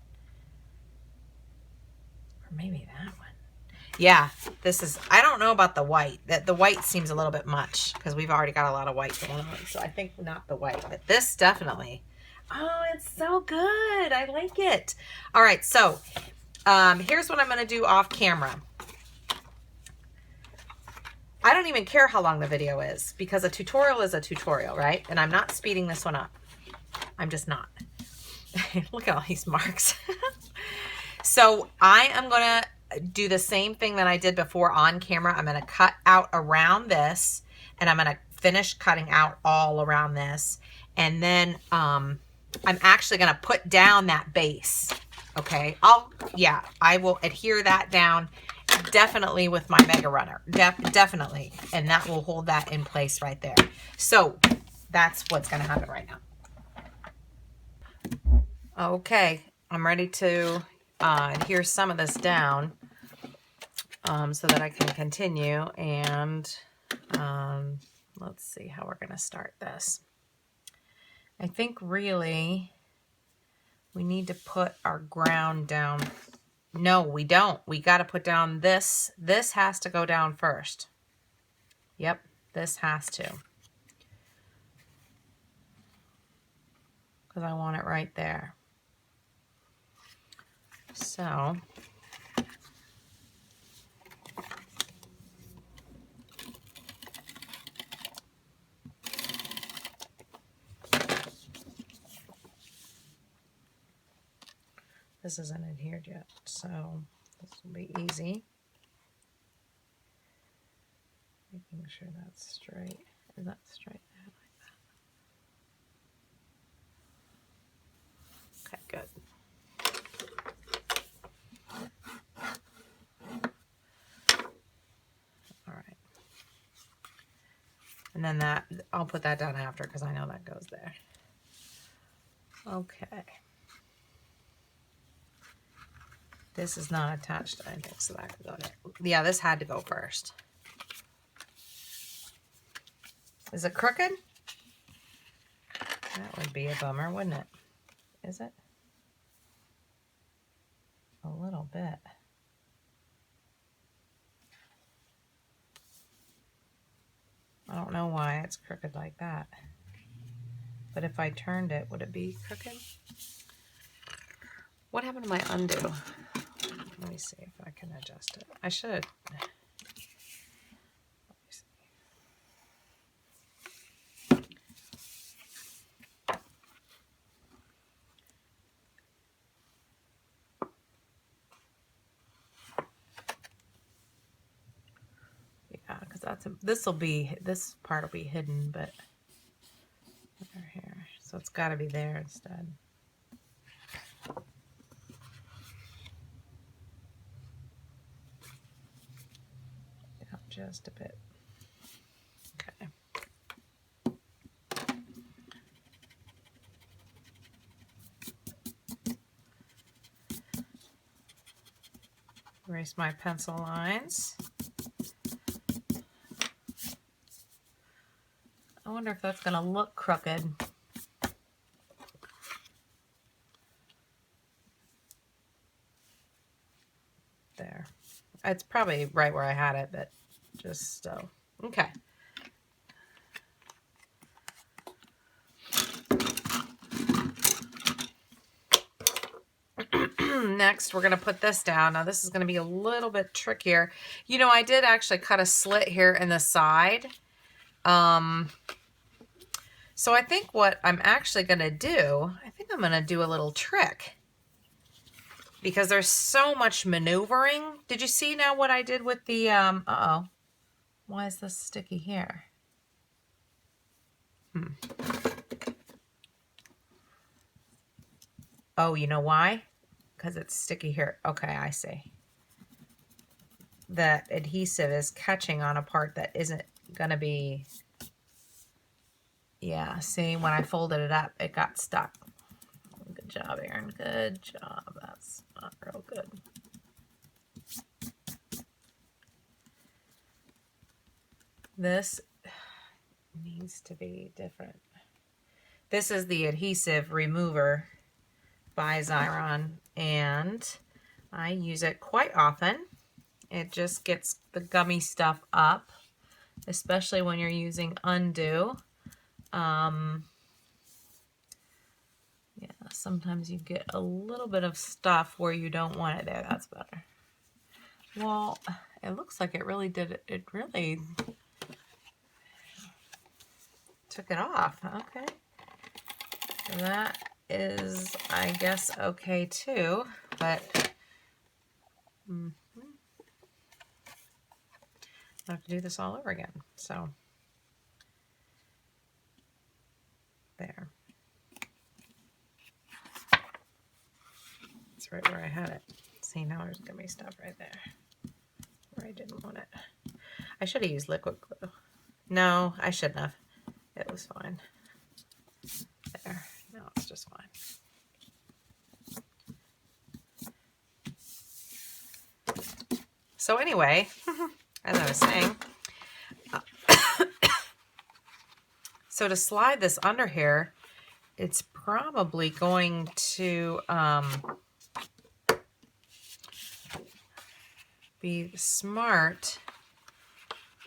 Or maybe that one. Yeah, this is, I don't know about the white. The white seems a little bit much because we've already got a lot of white going on. So I think not the white, but this definitely. Oh, it's so good. I like it. All right, so here's what I'm going to do off camera. I don't even care how long the video is, because a tutorial is a tutorial, right? And I'm not speeding this one up. I'm just not. Look at all these marks. So I am going to do the same thing that I did before on camera. I'm going to cut out around this, and I'm going to finish cutting out all around this. And then I'm actually going to put down that base. Okay. I will adhere that down definitely with my Mega Runner. Definitely. And that will hold that in place right there. So that's what's going to happen right now. Okay. I'm ready to adhere some of this down so that I can continue. And let's see how we're going to start this. I think really we need to put our ground down. No, we don't. We got to put down this. This has to go down first. Yep, this has to. Because I want it right there. So, this isn't adhered yet, so this will be easy. Making sure that's straight. Is that straight there like that? Okay, good. All right. And then that, I'll put that down after because I know that goes there. Okay. This is not attached to anything, so that could go there. Yeah, this had to go first. Is it crooked? That would be a bummer, wouldn't it? Is it? A little bit. I don't know why it's crooked like that. But if I turned it, would it be crooked? What happened to my undo? Let me see if I can adjust it. I should. Yeah, because this part will be hidden, but here. So it's got to be there instead. Down just a bit. Okay. Erase my pencil lines. I wonder if that's going to look crooked. There. It's probably right where I had it, but just so. Okay. Next, we're going to put this down. Now, this is going to be a little bit trickier. You know, I did actually cut a slit here in the side. So I think what I'm actually going to do, I think I'm going to do a little trick. Because there's so much maneuvering. Did you see now what I did with the, uh-oh. Why is this sticky here? Oh, you know why? Because it's sticky here. Okay, I see. That adhesive is catching on a part that isn't going to be... Yeah, see, when I folded it up, it got stuck. Good job, Erin. Good job. That's not real good. This needs to be different. This is the Adhesive Remover by Xyron, and I use it quite often. It just gets the gummy stuff up, especially when you're using undo. Yeah, sometimes you get a little bit of stuff where you don't want it there. That's better. Well, it looks like it really did. It really took it off. Okay. So that is, I guess, okay too, but I have to do this all over again. So there. It's right where I had it. See, now there's gonna be stuff right there where I didn't want it. I should have used liquid glue. No, I shouldn't have. It was fine. There. No, it's just fine. So anyway, as I was saying, so to slide this under here, it's probably going to be smart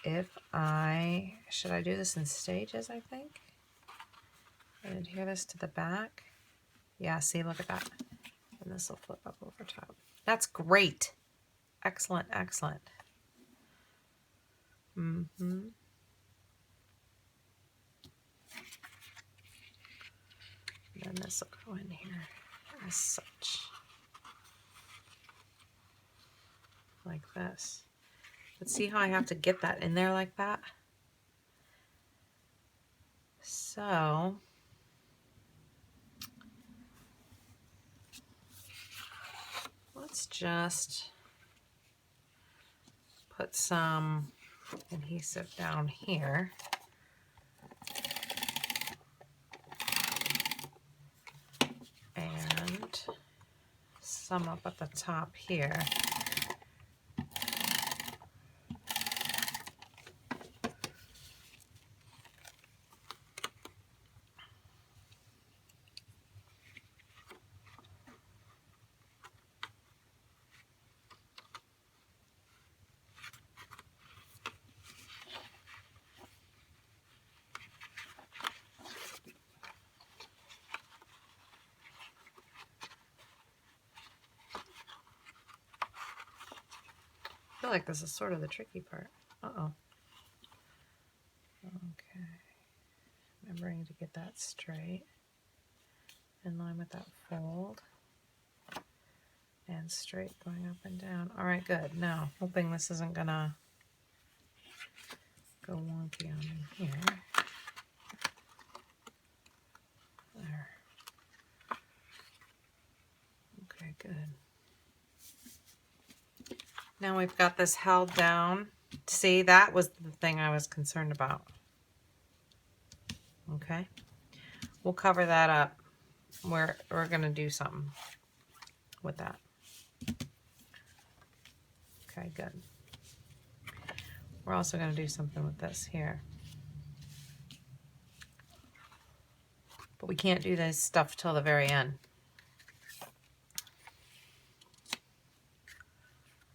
if should I do this in stages, I think? And adhere this to the back. Yeah, see, look at that. And this will flip up over top. That's great. Excellent, excellent. Then this will go in here as such. Like this. But see how I have to get that in there like that? So let's just put some adhesive down here. And some up at the top here. I feel like this is sort of the tricky part. Uh-oh. Okay. Remembering to get that straight. In line with that fold. And straight going up and down. All right, good. Now, hoping this isn't gonna go wonky on me here. There. Okay, good. Now we've got this held down. See, that was the thing I was concerned about. Okay. We'll cover that up. We're going to do something with that. Okay, good. We're also going to do something with this here. But we can't do this stuff till the very end.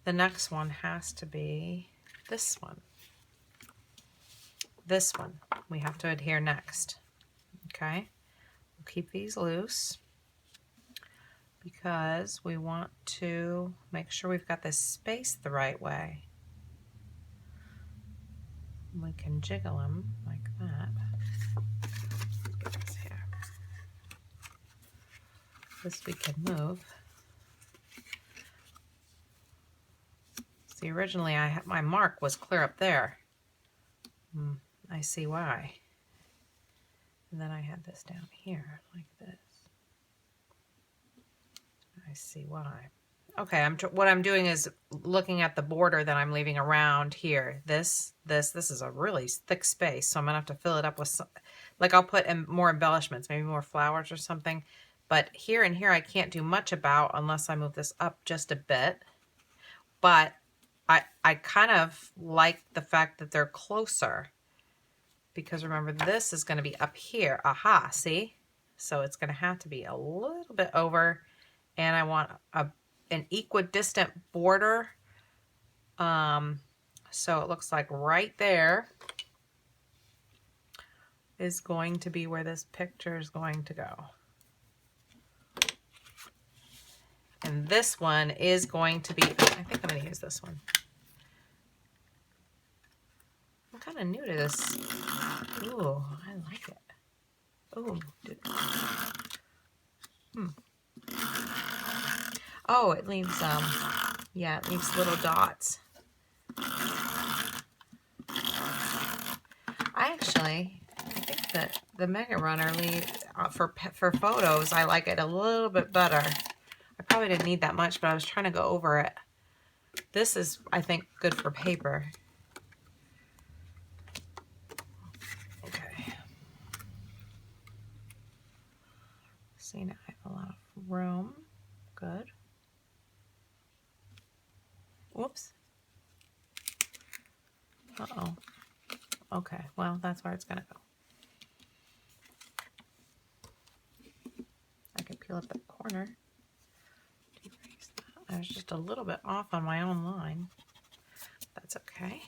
The next one has to be this one. This one we have to adhere next. Okay, we'll keep these loose because we want to make sure we've got this spaced the right way. We can jiggle them like that. Let's get this here. This we can move. See, originally my mark was clear up there. I see why. And then I had this down here like this. I see why. Okay, what I'm doing is looking at the border that I'm leaving around here. This is a really thick space, so I'm gonna have to fill it up with some, like I'll put in more embellishments, maybe more flowers or something. But here and here I can't do much about unless I move this up just a bit. But I kind of like the fact that they're closer, because remember this is going to be up here. Aha, see? So it's going to have to be a little bit over, and I want an equidistant border. So it looks like right there is going to be where this picture is going to go. And this one is going to be, I think I'm going to use this one. I'm kind kind of new to this. Ooh, I like it. Ooh. Oh, it leaves, yeah, it leaves little dots. I think that the Mega Runner for photos, I like it a little bit better. I probably didn't need that much, but I was trying to go over it. This is, I think, good for paper. Okay. See, now I have a lot of room. Good. Whoops. Uh-oh. Okay, well, that's where it's going to go. I can peel up that corner. Erase that. I was just a little bit off on my own line. That's okay.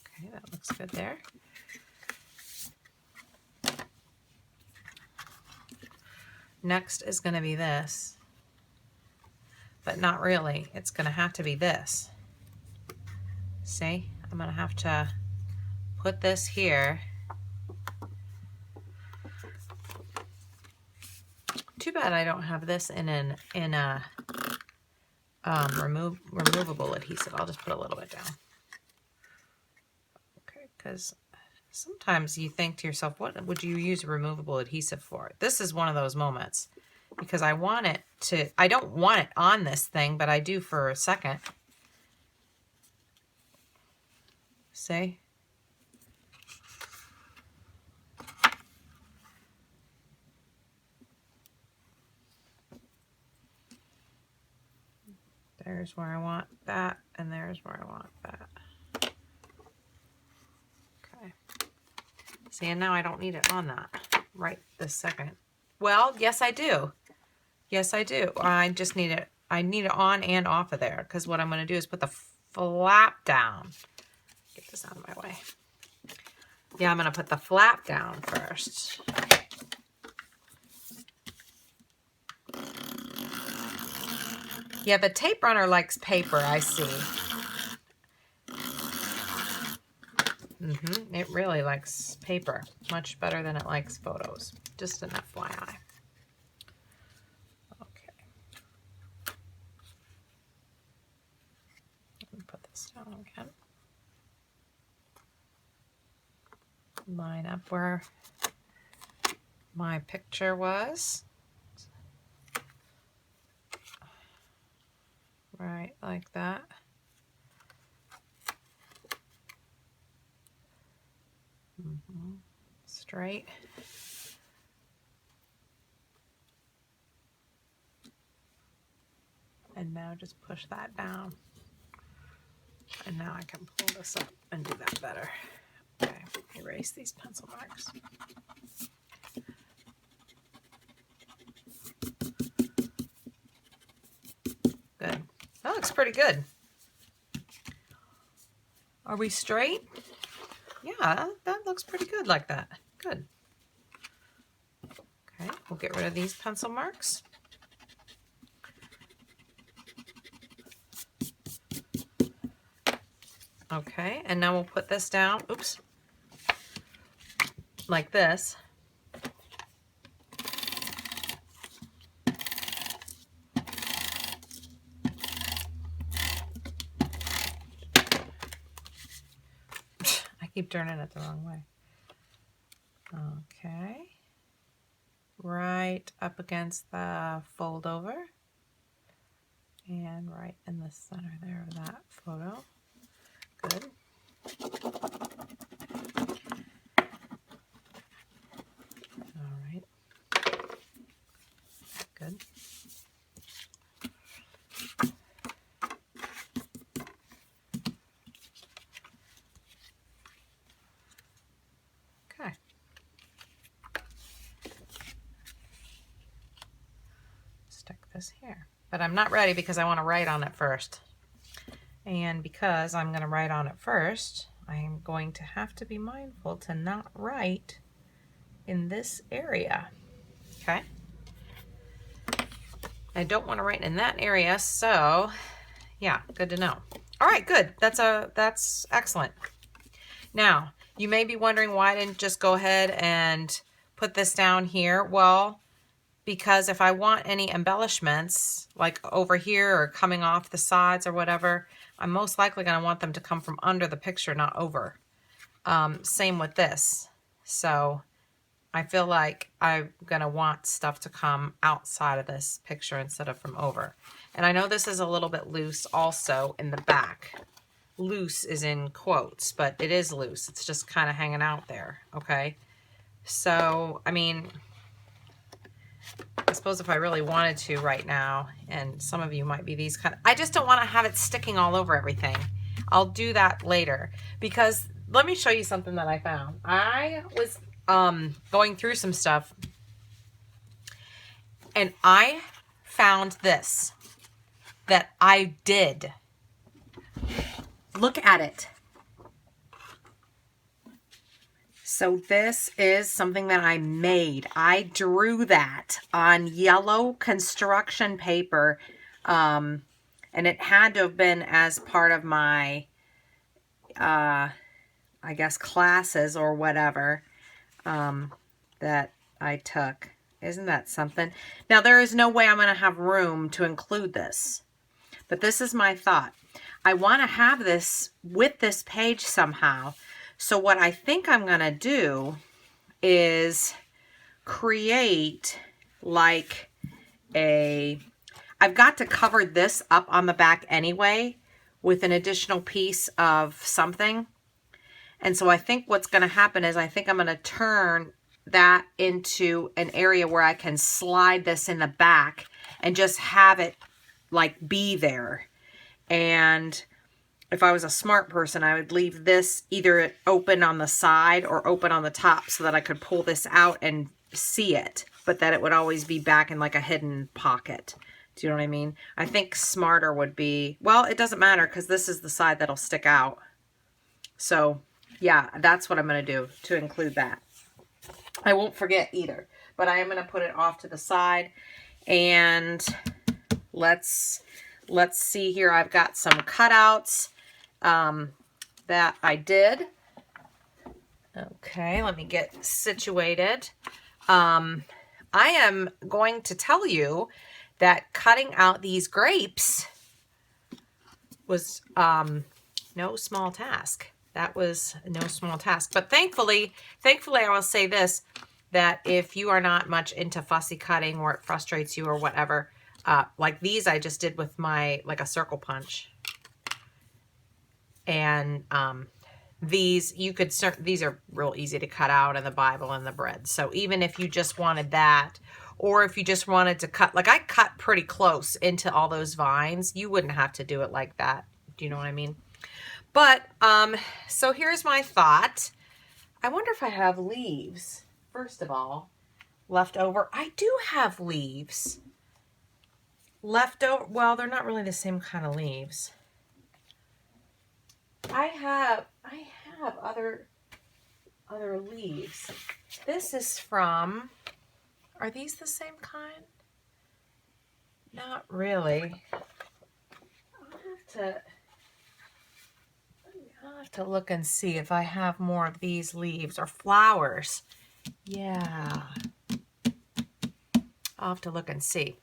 Okay, that looks good there. Next is going to be this. But not really. It's going to have to be this. See? I'm going to have to put this here. Too bad I don't have this in a removable adhesive. I'll just put a little bit down. Okay, because sometimes you think to yourself, what would you use removable adhesive for? This is one of those moments because I want it to, I don't want it on this thing, but I do for a second. See? There's where I want that, and there's where I want that. Okay. See, and now I don't need it on that right this second. Well, yes, I do. Yes, I do. I just need it. I need it on and off of there because what I'm going to do is put the flap down. Get this out of my way. Yeah, I'm going to put the flap down first. Yeah, the tape runner likes paper, I see. It really likes paper much better than it likes photos. Just an FYI. Okay. Let me put this down again. Line up where my picture was. Right, like that. Straight. And now just push that down. And now I can pull this up and do that better. Okay, erase these pencil marks. Good. That looks pretty good. Are we straight? Yeah, that looks pretty good like that. Good. Okay, we'll get rid of these pencil marks. Okay, and now we'll put this down. Oops. Like this. Keep turning it the wrong way. Okay. Right up against the fold over. And right in the center there of that photo. Good. All right. Good. Okay. Stick this here. But I'm not ready because I want to write on it first. And because I'm going to write on it first, I'm going to have to be mindful to not write in this area. Okay? I don't want to write in that area, so yeah, good to know. All right, good. That's excellent. Now, You may be wondering why I didn't just go ahead and put this down here. Well, because if I want any embellishments, like over here or coming off the sides or whatever, I'm most likely going to want them to come from under the picture, not over. Same with this. So I feel like I'm going to want stuff to come outside of this picture instead of from over. And I know this is a little bit loose also in the back. Loose is in quotes, but it is loose. It's just kind of hanging out there, okay? So, I mean, I suppose if I really wanted to right now, and some of you might be these kind of, I just don't want to have it sticking all over everything. I'll do that later, because let me show you something that I found. I was going through some stuff, and I found this that I did. Look at it. So this is something that I made. I drew that on yellow construction paper, and it had to have been as part of my, I guess, classes or whatever that I took. Isn't that something? Now, there is no way I'm going to have room to include this, but this is my thought. I want to have this with this page somehow. So what I think I'm going to do is create like I've got to cover this up on the back anyway with an additional piece of something. And so I think what's going to happen is I think I'm going to turn that into an area where I can slide this in the back and just have it like be there. And if I was a smart person, I would leave this either open on the side or open on the top so that I could pull this out and see it, but that it would always be back in like a hidden pocket. Do you know what I mean? I think smarter would be, well, it doesn't matter because this is the side that'll stick out. So yeah, that's what I'm going to do to include that. I won't forget either, but I am going to put it off to the side. And let's see here. I've got some cutouts that I did. Okay, let me get situated. I am going to tell you that cutting out these grapes was no small task. That was no small task. But thankfully, I will say this, that if you are not much into fussy cutting or it frustrates you or whatever, like these I just did with my, like a circle punch. And these, you could, these are real easy to cut out in the Bible and the bread. So even if you just wanted that, or if you just wanted to cut, like I cut pretty close into all those vines, you wouldn't have to do it like that. Do you know what I mean? But, so here's my thought. I wonder if I have leaves, first of all, left over. I do have leaves left over. Well, they're not really the same kind of leaves. I have other leaves. This is from, are these the same kind? Not really. I'll have to look and see if I have more of these leaves or flowers. Yeah. I'll have to look and see.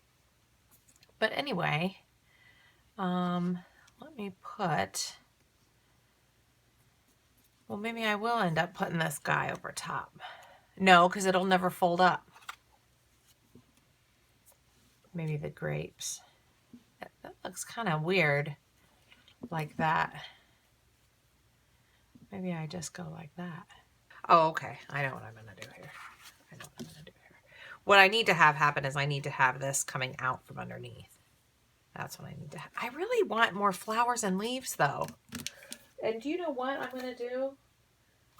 But anyway, let me put, well, maybe I will end up putting this guy over top. No, because it'll never fold up. Maybe the grapes. That looks kind of weird like that. Maybe I just go like that. Oh, okay. I know what I'm going to do here. What I need to have happen is I need to have this coming out from underneath. That's what I need to have. I really want more flowers and leaves though. And do you know what I'm going to do?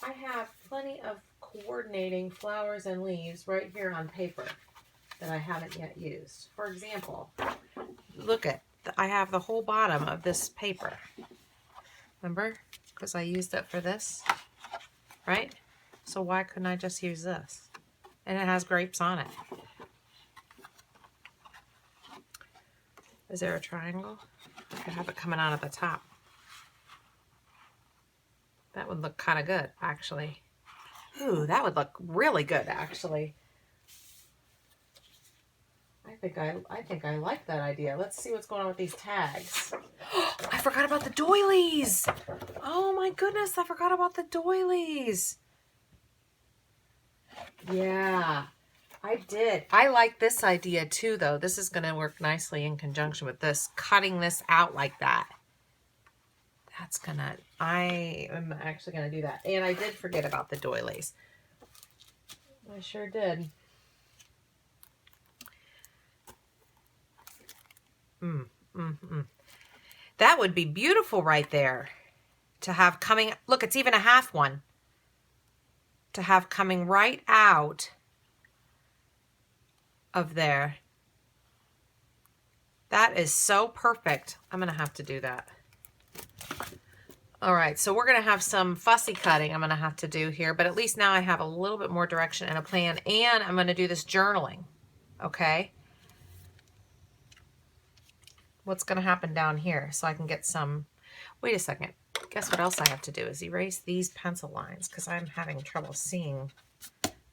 I have plenty of coordinating flowers and leaves right here on paper that I haven't yet used. For example, look at, I have the whole bottom of this paper. Remember? Because I used it for this, right? So why couldn't I just use this? And it has grapes on it. Is there a triangle? I could have it coming out at the top. That would look kind of good, actually. Ooh, that would look really good, actually. I think I like that idea. Let's see what's going on with these tags. I forgot about the doilies. Oh my goodness, I forgot about the doilies. Yeah, I did. I like this idea too, though. This is going to work nicely in conjunction with this, cutting this out like that. That's gonna, I am actually gonna do that. And I did forget about the doilies. I sure did. That would be beautiful right there. To have coming, look, it's even a half one. To have coming right out of there. That is so perfect. I'm gonna have to do that. All right, so we're gonna have some fussy cutting I'm gonna have to do here, but at least now I have a little bit more direction and a plan, and I'm gonna do this journaling, okay? What's gonna happen down here so I can get some, wait a second. Guess what else I have to do is erase these pencil lines because I'm having trouble seeing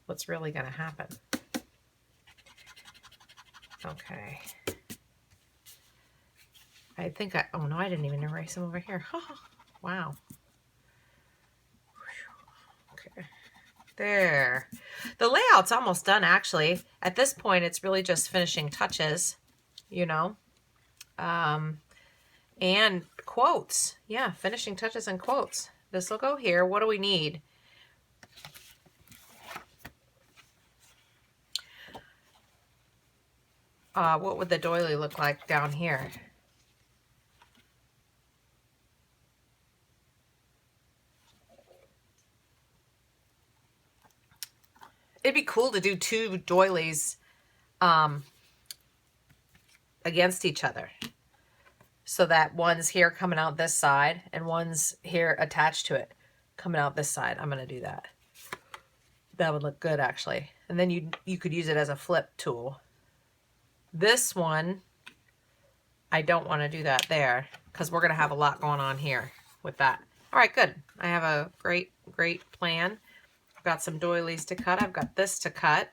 what's really gonna happen. Okay. I think oh no, I didn't even erase them over here. Wow. Okay. There. The layout's almost done, actually. At this point, it's really just finishing touches, you know. And quotes. Yeah, finishing touches and quotes. This will go here. What do we need? What would the doily look like down here? It'd be cool to do two doilies against each other. So that one's here coming out this side and one's here attached to it coming out this side. I'm going to do that. That would look good, actually. And then you could use it as a flip tool. This one, I don't want to do that there because we're going to have a lot going on here with that. All right, good. I have a great plan. I've got some doilies to cut. I've got this to cut.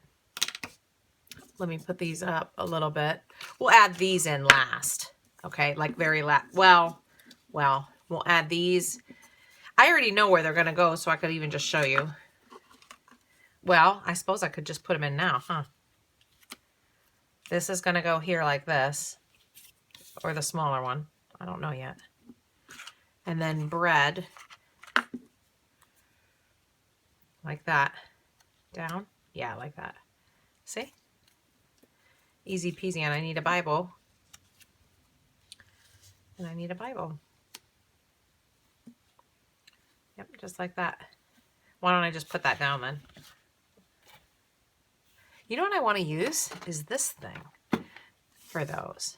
Let me put these up a little bit. We'll add these in last. Okay, like very last. Well, we'll add these. I already know where they're going to go, so I could even just show you. Well, I suppose I could just put them in now, huh? This is going to go here like this, or the smaller one. I don't know yet. And then bread, like that. Down? Yeah, like that. See? Easy peasy, and I need a Bible. And I need a Bible. Yep, just like that. Why don't I just put that down then? You know what I want to use is this thing for those.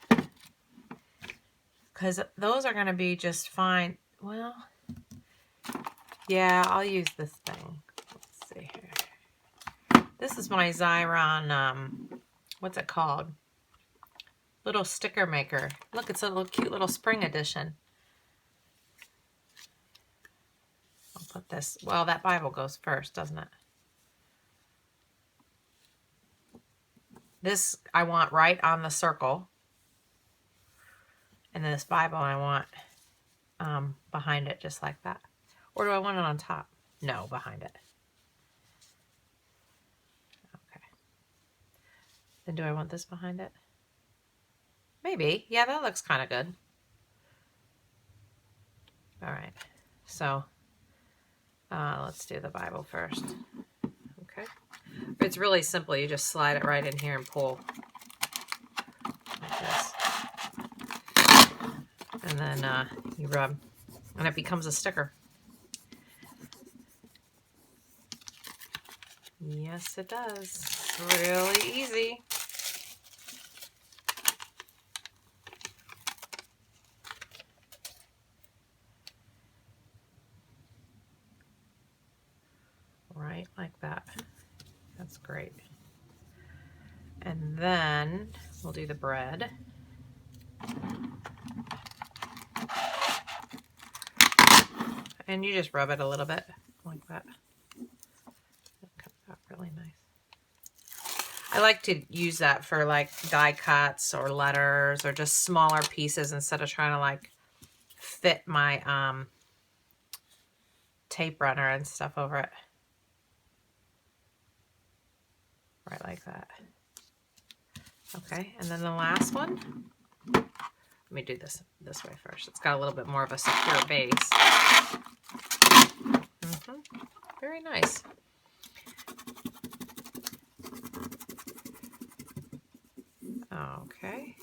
Because those are going to be just fine. Well, yeah, I'll use this thing. Let's see here. This is my Xyron, what's it called? Little sticker maker. Look, it's a little cute little spring edition. I'll put this, well, that Bible goes first, doesn't it? This I want right on the circle. And then this Bible I want behind it, just like that. Or do I want it on top? No, behind it. Okay. Then do I want this behind it? Maybe. Yeah, that looks kind of good. All right. So let's do the Bible first. Okay. It's really simple. You just slide it right in here and pull like this. And then you rub, and it becomes a sticker. Yes, it does. It's really easy. Right, like that. That's great. And then we'll do the bread. And you just rub it a little bit like that. That comes out really nice. I like to use that for like die cuts or letters or just smaller pieces instead of trying to like fit my tape runner and stuff over it. Right like that. Okay, and then the last one. Let me do this way first. It's got a little bit more of a secure base. Very nice. Okay.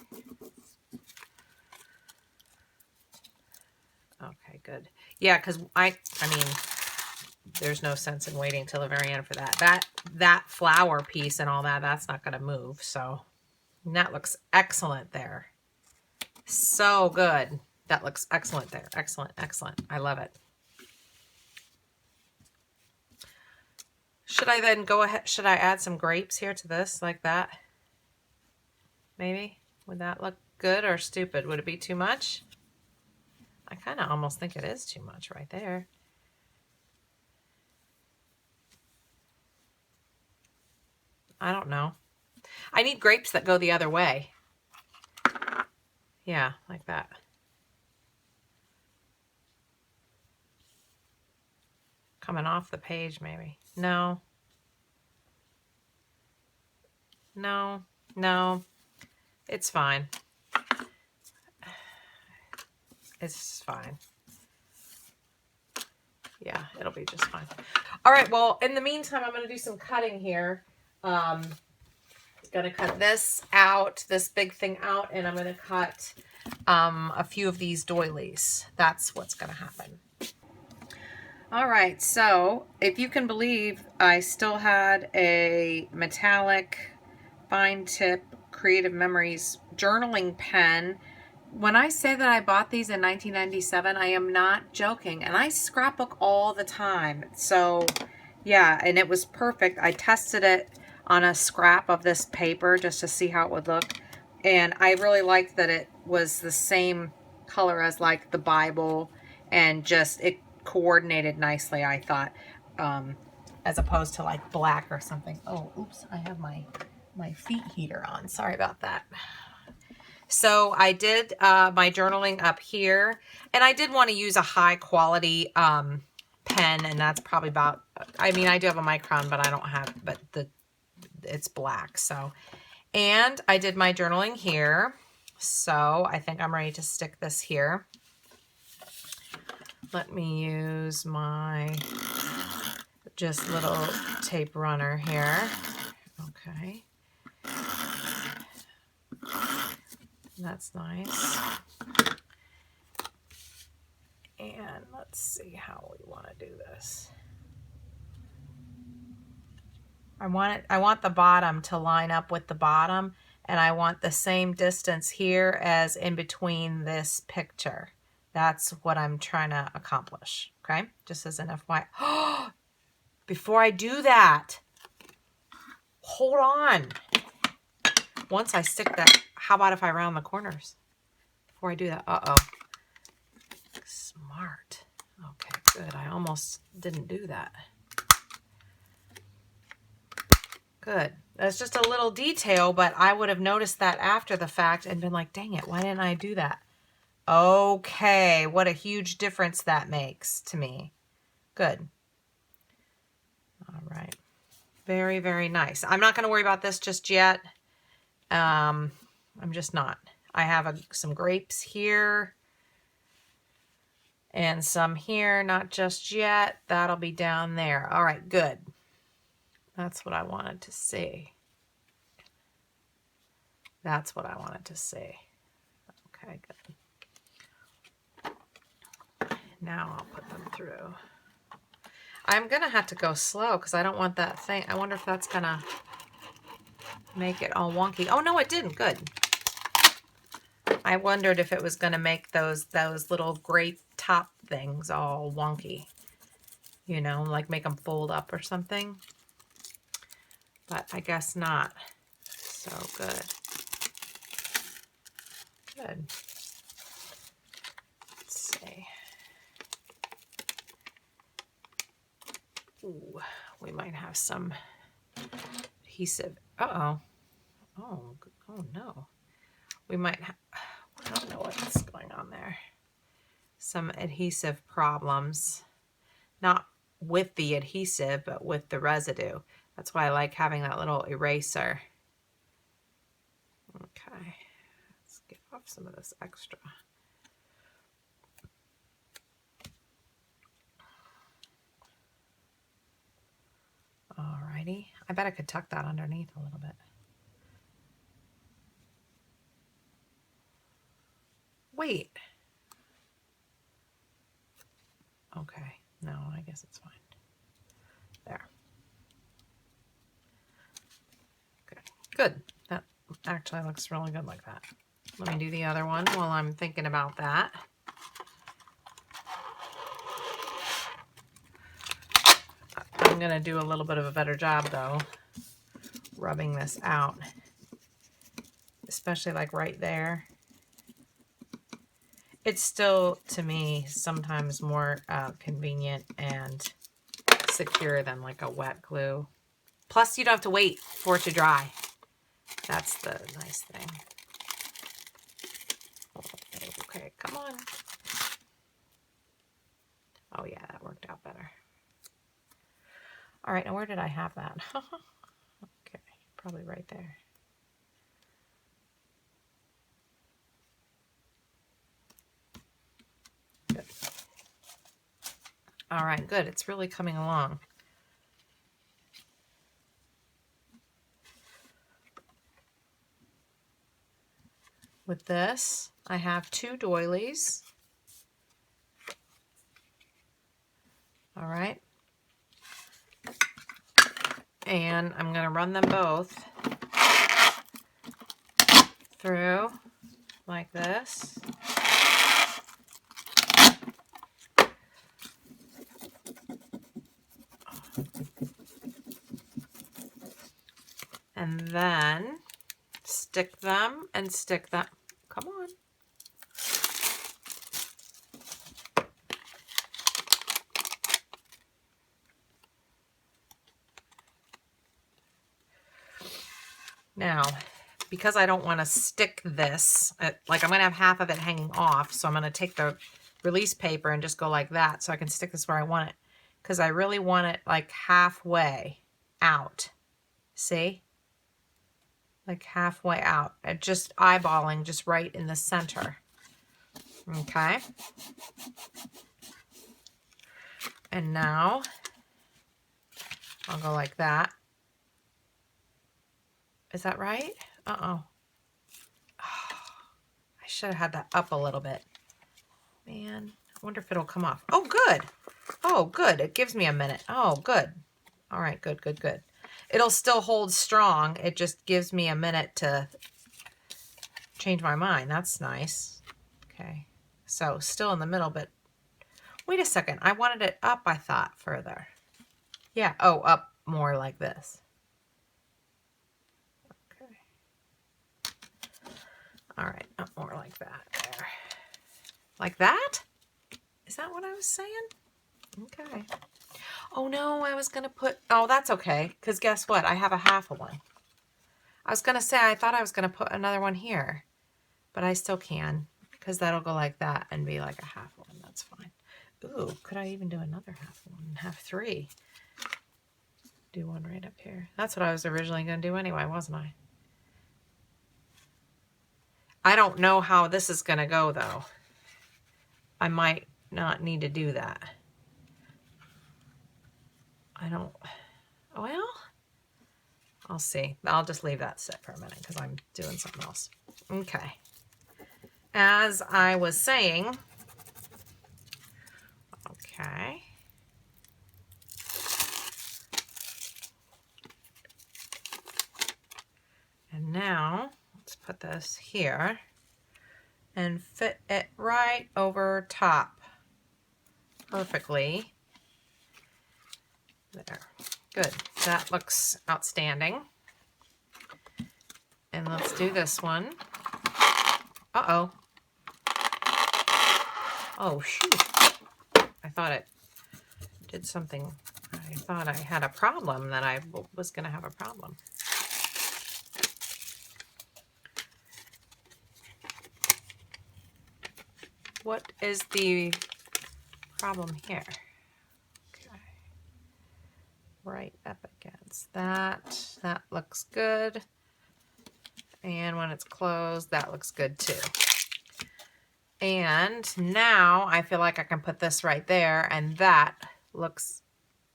Okay, good. Yeah, because I mean, there's no sense in waiting till the very end for that. That flower piece and all that, that's not going to move. So that looks excellent there. So good. That looks excellent there. Excellent, excellent. I love it. Should I then go ahead? Should I add some grapes here to this like that? Maybe? Would that look good or stupid? Would it be too much? I kind of almost think it is too much right there. I don't know. I need grapes that go the other way. Yeah, like that. Coming off the page, maybe. No. No. No. It's fine. It's fine. Yeah, it'll be just fine. All right, well, in the meantime, I'm going to do some cutting here. Going to cut this out, this big thing out, and I'm going to cut a few of these doilies. That's what's going to happen. All right, so if you can believe, I still had a metallic fine tip Creative Memories journaling pen. When I say that I bought these in 1997, I am not joking. And I scrapbook all the time. So, yeah, and it was perfect. I tested it on a scrap of this paper just to see how it would look. And I really liked that it was the same color as like the Bible, and just it coordinated nicely, I thought, as opposed to like black or something. Oh, oops, I have my feet heater on. Sorry about that. So I did my journaling up here, and I did want to use a high quality pen, and that's probably about, I mean, I do have a micron, but I don't have, but it's black. So, and I did my journaling here. So I think I'm ready to stick this here. Let me use my just little tape runner here. Okay. That's nice. And let's see how we want to do this. I want the bottom to line up with the bottom, and I want the same distance here as in between this picture. That's what I'm trying to accomplish, okay? Just as an FYI. Before I do that, hold on. Once I stick that, how about if I round the corners before I do that? Uh-oh. Smart. Okay, good. I almost didn't do that. Good. That's just a little detail, but I would have noticed that after the fact and been like, dang it, why didn't I do that? Okay, what a huge difference that makes to me. Good. All right. Very, very nice. I'm not going to worry about this just yet. I'm just not. I have some grapes here and some here, not just yet. That'll be down there. All right, good. That's what I wanted to see. That's what I wanted to see. Okay, good. Now I'll put them through. I'm going to have to go slow because I don't want that thing. I wonder if that's going to make it all wonky. Oh, no, it didn't. Good. I wondered if it was going to make those little grape top things all wonky. You know, like make them fold up or something. But I guess not. So good. Good. Let's see. Ooh, we might have some adhesive. Uh-oh. Oh no. We might have, I don't know what's going on there. Some adhesive problems. Not with the adhesive, but with the residue. That's why I like having that little eraser. Okay. Let's get off some of this extra. Alrighty. I bet I could tuck that underneath a little bit. Wait. Okay. No, I guess it's fine. There. Good. Good. That actually looks really good like that. Let me do the other one while I'm thinking about that. I'm going to do a little bit of a better job though, rubbing this out, especially like right there. It's still, to me, sometimes more convenient and secure than like a wet glue. Plus, you don't have to wait for it to dry. That's the nice thing. Okay, come on. Oh yeah, that worked out better. All right, now where did I have that? Okay, probably right there. Good. All right, good. It's really coming along. With this, I have 2 doilies. All right. And I'm going to run them both through like this. And then stick them and stick them. Come on. Now, because I don't want to stick this, like I'm going to have half of it hanging off, so I'm going to take the release paper and just go like that so I can stick this where I want it. Because I really want it like halfway out. See? Like halfway out. And just eyeballing just right in the center. Okay? And now, I'll go like that. Is that right? Uh-oh. I should have had that up a little bit. Man, I wonder if it'll come off. Oh, good. Oh, good. It gives me a minute. Oh, good. All right, good, good, good. It'll still hold strong. It just gives me a minute to change my mind. That's nice. Okay. So still in the middle, but wait a second. I wanted it up, I thought, further. Yeah. Oh, up more like this. Okay. All right. Up more like that there. Like that? Is that what I was saying? Okay. Oh no, I was going to put, oh, that's okay. Because guess what? I have a half of one. I was going to say, I thought I was going to put another one here, but I still can because that'll go like that and be like a half one. That's fine. Ooh, could I even do another half one? Have 3. Do one right up here. That's what I was originally going to do anyway, wasn't I? I don't know how this is going to go though. I might not need to do that. I don't, well, I'll see. I'll just leave that sit for a minute because I'm doing something else. Okay. As I was saying, okay. And now let's put this here and fit it right over top perfectly. There. Good. That looks outstanding. And let's do this one. Uh-oh. Oh, shoot. I thought it did something I thought I had a problem, that I was going to have a problem. What is the problem here? Okay. Right up against that. That looks good. And when it's closed, that looks good too. And now I feel like I can put this right there, and that looks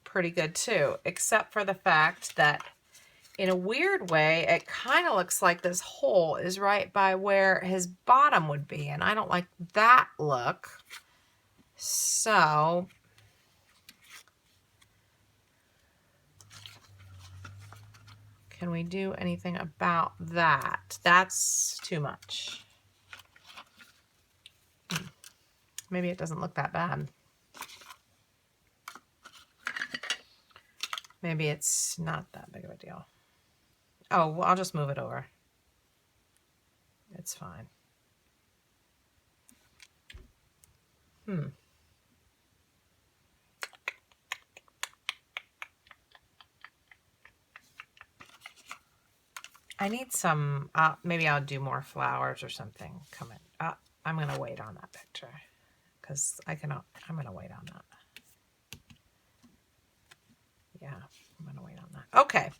pretty good too, except for the fact that in a weird way, it kind of looks like this hole is right by where his bottom would be, and I don't like that look. So can we do anything about that? That's too much. Maybe it doesn't look that bad. Maybe it's not that big of a deal. Oh, well, I'll just move it over. It's fine. I need some, maybe I'll do more flowers or something coming. I'm going to wait on that picture because I'm going to wait on that. Yeah, I'm going to wait on that. Okay.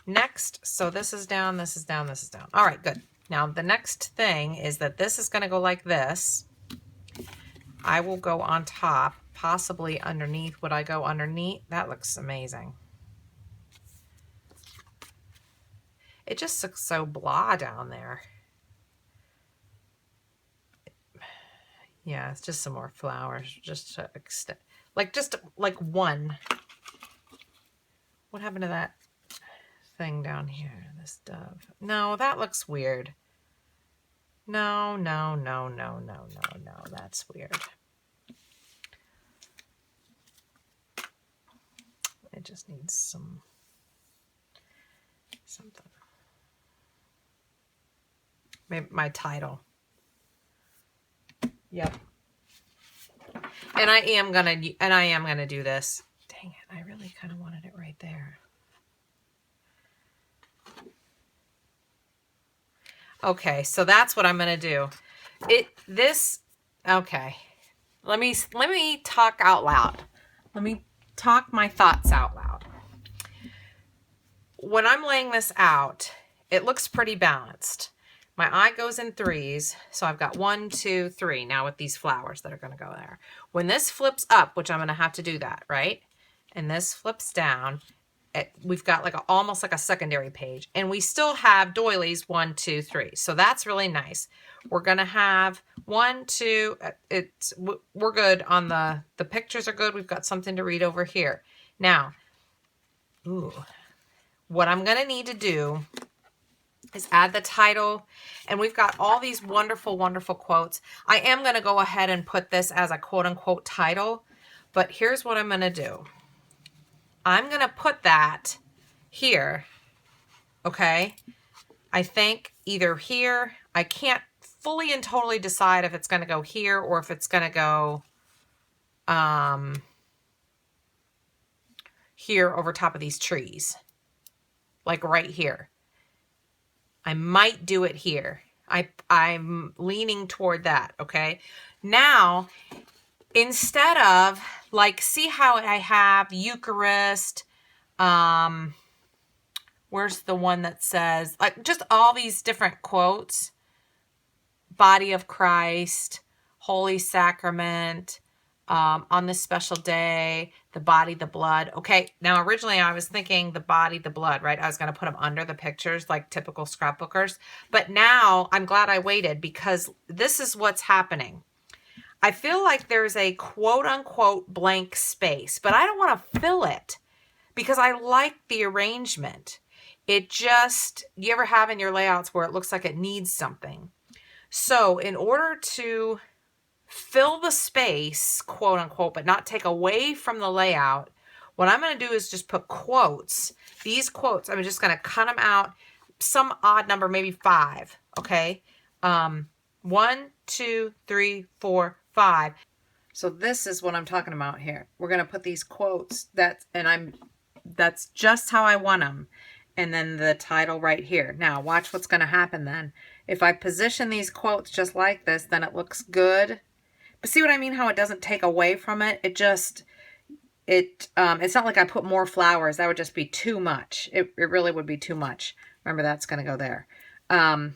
Next, so this is down, this is down, this is down. All right, good. Now the next thing is that this is going to go like this. I will go on top, possibly underneath. Would I go underneath? That looks amazing. It just looks so blah down there. Yeah, it's just some more flowers, just to extend, just like one. What happened to that thing down here? This dove. No, that looks weird. No, no, no, no, no, no, no. That's weird. It just needs something. Maybe my title. Yep. And I am gonna do this. Dang it, I really kind of wanted it right there. Okay, so that's what I'm gonna do. Okay. Let me talk out loud. Let me talk my thoughts out loud. When I'm laying this out, it looks pretty balanced. My eye goes in threes, so I've got 1, 2, 3 now with these flowers that are going to go there. When this flips up, which I'm going to have to do that, right? And this flips down, we've got like almost like a secondary page, and we still have doilies 1, 2, 3. So that's really nice. We're going to have 1, 2. We're good on the pictures are good. We've got something to read over here. Now, what I'm going to need to do is add the title, and we've got all these wonderful, wonderful quotes. I am going to go ahead and put this as a quote-unquote title, but here's what I'm going to do. I'm going to put that here, okay? I think either here. I can't fully and totally decide if it's going to go here or if it's going to go here over top of these trees, like right here. I might do it here. I'm leaning toward that, okay? Now, instead of, like, see how I have Eucharist, where's the one that says, like, just all these different quotes, Body of Christ, Holy Sacrament, on this special day, the body, the blood. Okay, now originally I was thinking the body, the blood, right? I was going to put them under the pictures like typical scrapbookers. But now I'm glad I waited because this is what's happening. I feel like there's a quote unquote blank space, but I don't want to fill it because I like the arrangement. It just, you ever have in your layouts where it looks like it needs something? So in order to fill the space, quote unquote, but not take away from the layout, what I'm going to do is just put quotes. These quotes, I'm just going to cut them out, some odd number, maybe 5, okay? 1, 2, 3, 4, 5. So this is what I'm talking about here. We're going to put these quotes that's just how I want them. And then the title right here. Now watch what's going to happen then. If I position these quotes just like this, then it looks good. But see what I mean? How it doesn't take away from it. It's not like I put more flowers. That would just be too much. It really would be too much. Remember, that's going to go there. And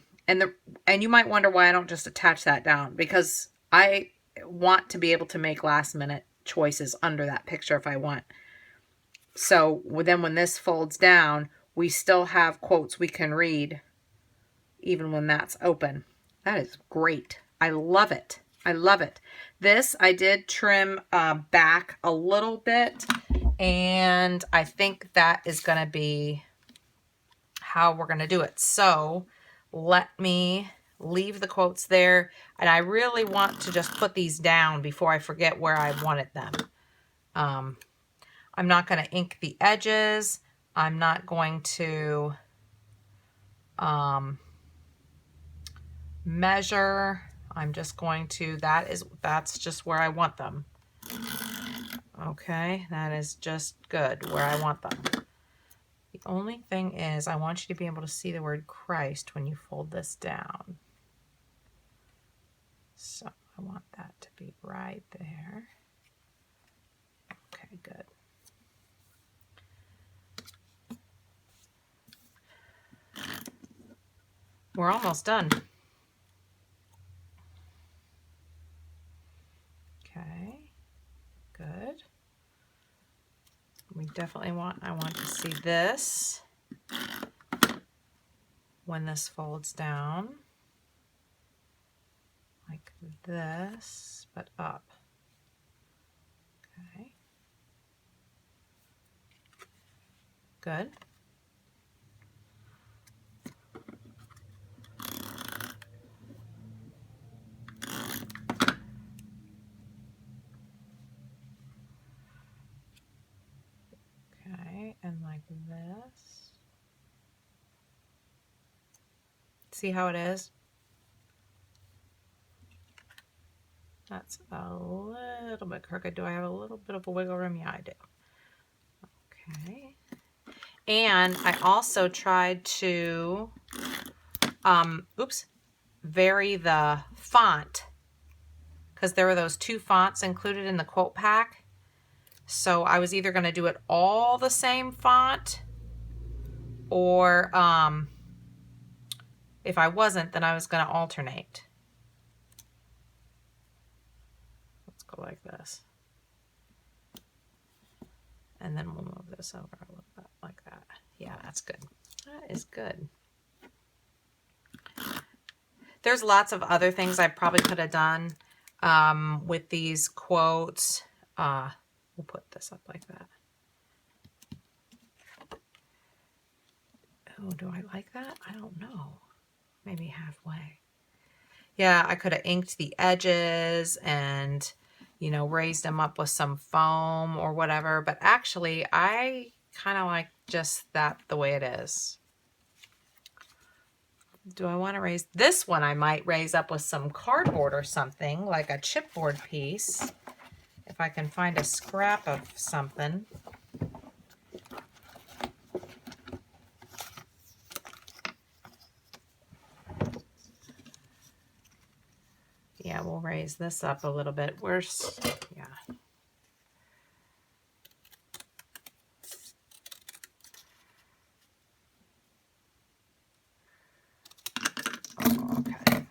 you might wonder why I don't just attach that down, because I want to be able to make last minute choices under that picture if I want. So then when this folds down, we still have quotes we can read even when that's open. That is great. I love it. I love it. This I did trim back a little bit, and I think that is going to be how we're going to do it. So let me leave the quotes there, and I really want to just put these down before I forget where I wanted them. I'm not going to ink the edges. I'm not going to measure. I'm just going to, that's just where I want them. Okay, that is just good where I want them. The only thing is I want you to be able to see the word Christ when you fold this down. So I want that to be right there. Okay, good. We're almost done. Okay, good. We definitely I want to see this when this folds down. Like this, but up. Okay. Good. Okay, and like this. See how it is? That's a little bit crooked. Do I have a little bit of a wiggle room? Yeah, I do. Okay. And I also tried to, vary the font, because there were those two fonts included in the quote pack. So I was either going to do it all the same font, or if I wasn't, then I was going to alternate. Let's go like this. And then we'll move this over a little bit like that. Yeah, that's good. That is good. There's lots of other things I probably could have done with these quotes. We'll put this up like that. Oh, do I like that? I don't know. Maybe halfway. Yeah, I could have inked the edges and, you know, raised them up with some foam or whatever. But actually, I kind of like just that the way it is. Do I want to raise this one? I might raise up with some cardboard or something, like a chipboard piece. If I can find a scrap of something. Yeah, we'll raise this up a little bit. Yeah. Okay.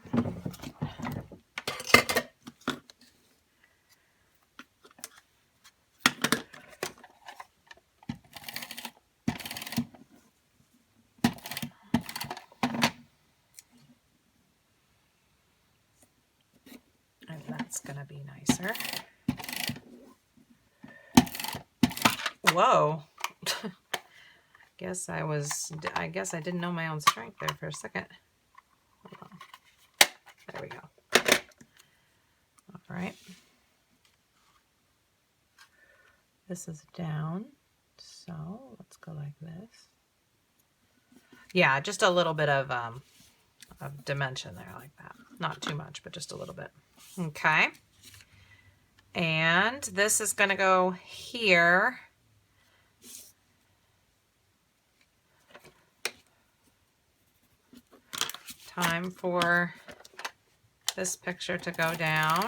And that's gonna be nicer. Whoa. I guess I didn't know my own strength there for a second. Hold on. There we go. All right. This is down. So let's go like this. Yeah, just a little bit of dimension there like that. Not too much, but just a little bit. Okay. And this is going to go here. Time for this picture to go down.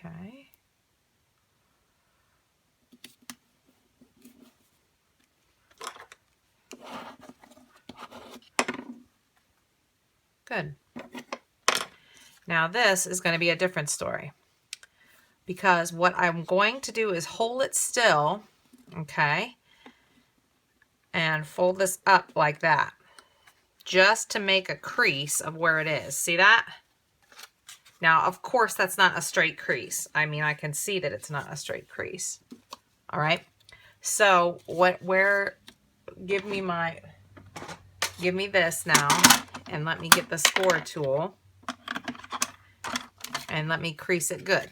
Okay. Good. Now this is going to be a different story, because what I'm going to do is hold it still, okay, and fold this up like that, just to make a crease of where it is. See that? Now, of course, that's not a straight crease. I mean, I can see that it's not a straight crease. All right. So give me this now, and let me get the score tool, and let me crease it good.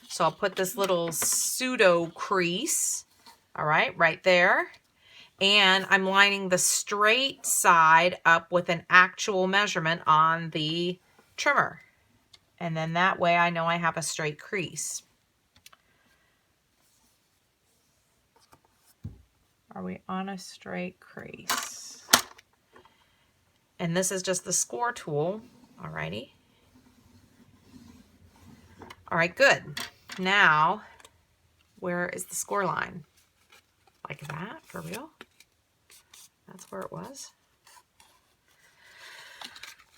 So I'll put this little pseudo crease, all right, right there. And I'm lining the straight side up with an actual measurement on the trimmer. And then that way I know I have a straight crease. Are we on a straight crease? And this is just the score tool, alrighty. All right, good. Now, where is the score line? Like that, for real? That's where it was?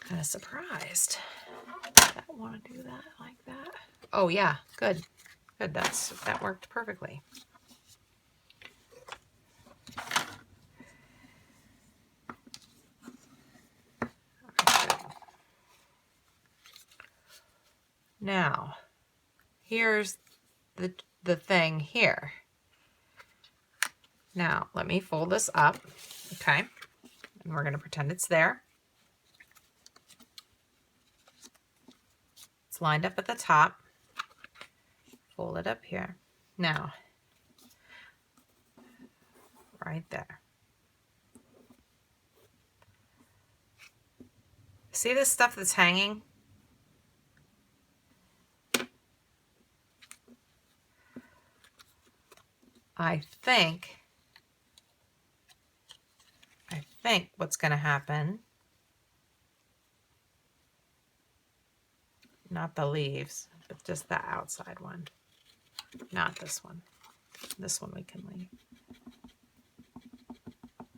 Kind of surprised. I don't want to do that like that. Oh yeah, good. Good, that worked perfectly. Now, here's the thing here. Now, let me fold this up, okay? And we're going to pretend it's there. It's lined up at the top. Fold it up here. Now, right there. See this stuff that's hanging? I think what's going to happen, not the leaves, but just the outside one, not this one. This one we can leave,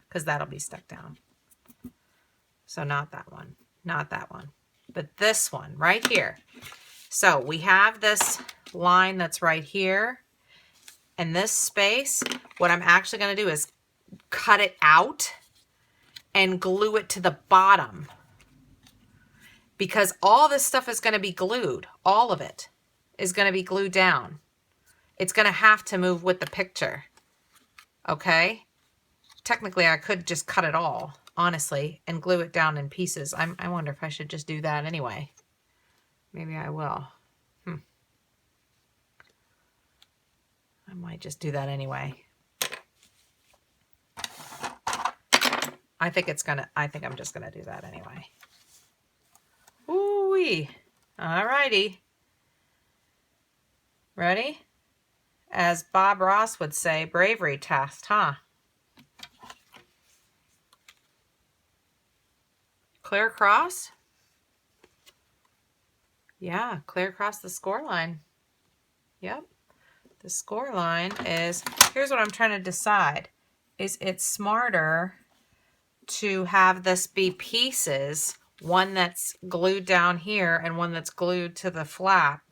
because that'll be stuck down. So not that one, not that one, but this one right here. So we have this line that's right here, and this space, what I'm actually going to do is cut it out and glue it to the bottom, because all this stuff is going to be glued. All of it is going to be glued down. It's going to have to move with the picture. Okay? Technically, I could just cut it all, honestly, and glue it down in pieces. I wonder if I should just do that anyway. Maybe I will. I might just do that anyway. I think I'm just gonna do that anyway. Ooh-wee. Alrighty. Ready? As Bob Ross would say, bravery test, huh? Clear across? Yeah, clear across the score line. Yep. The score line is, here's what I'm trying to decide. Is it smarter to have this be pieces, one that's glued down here and one that's glued to the flap,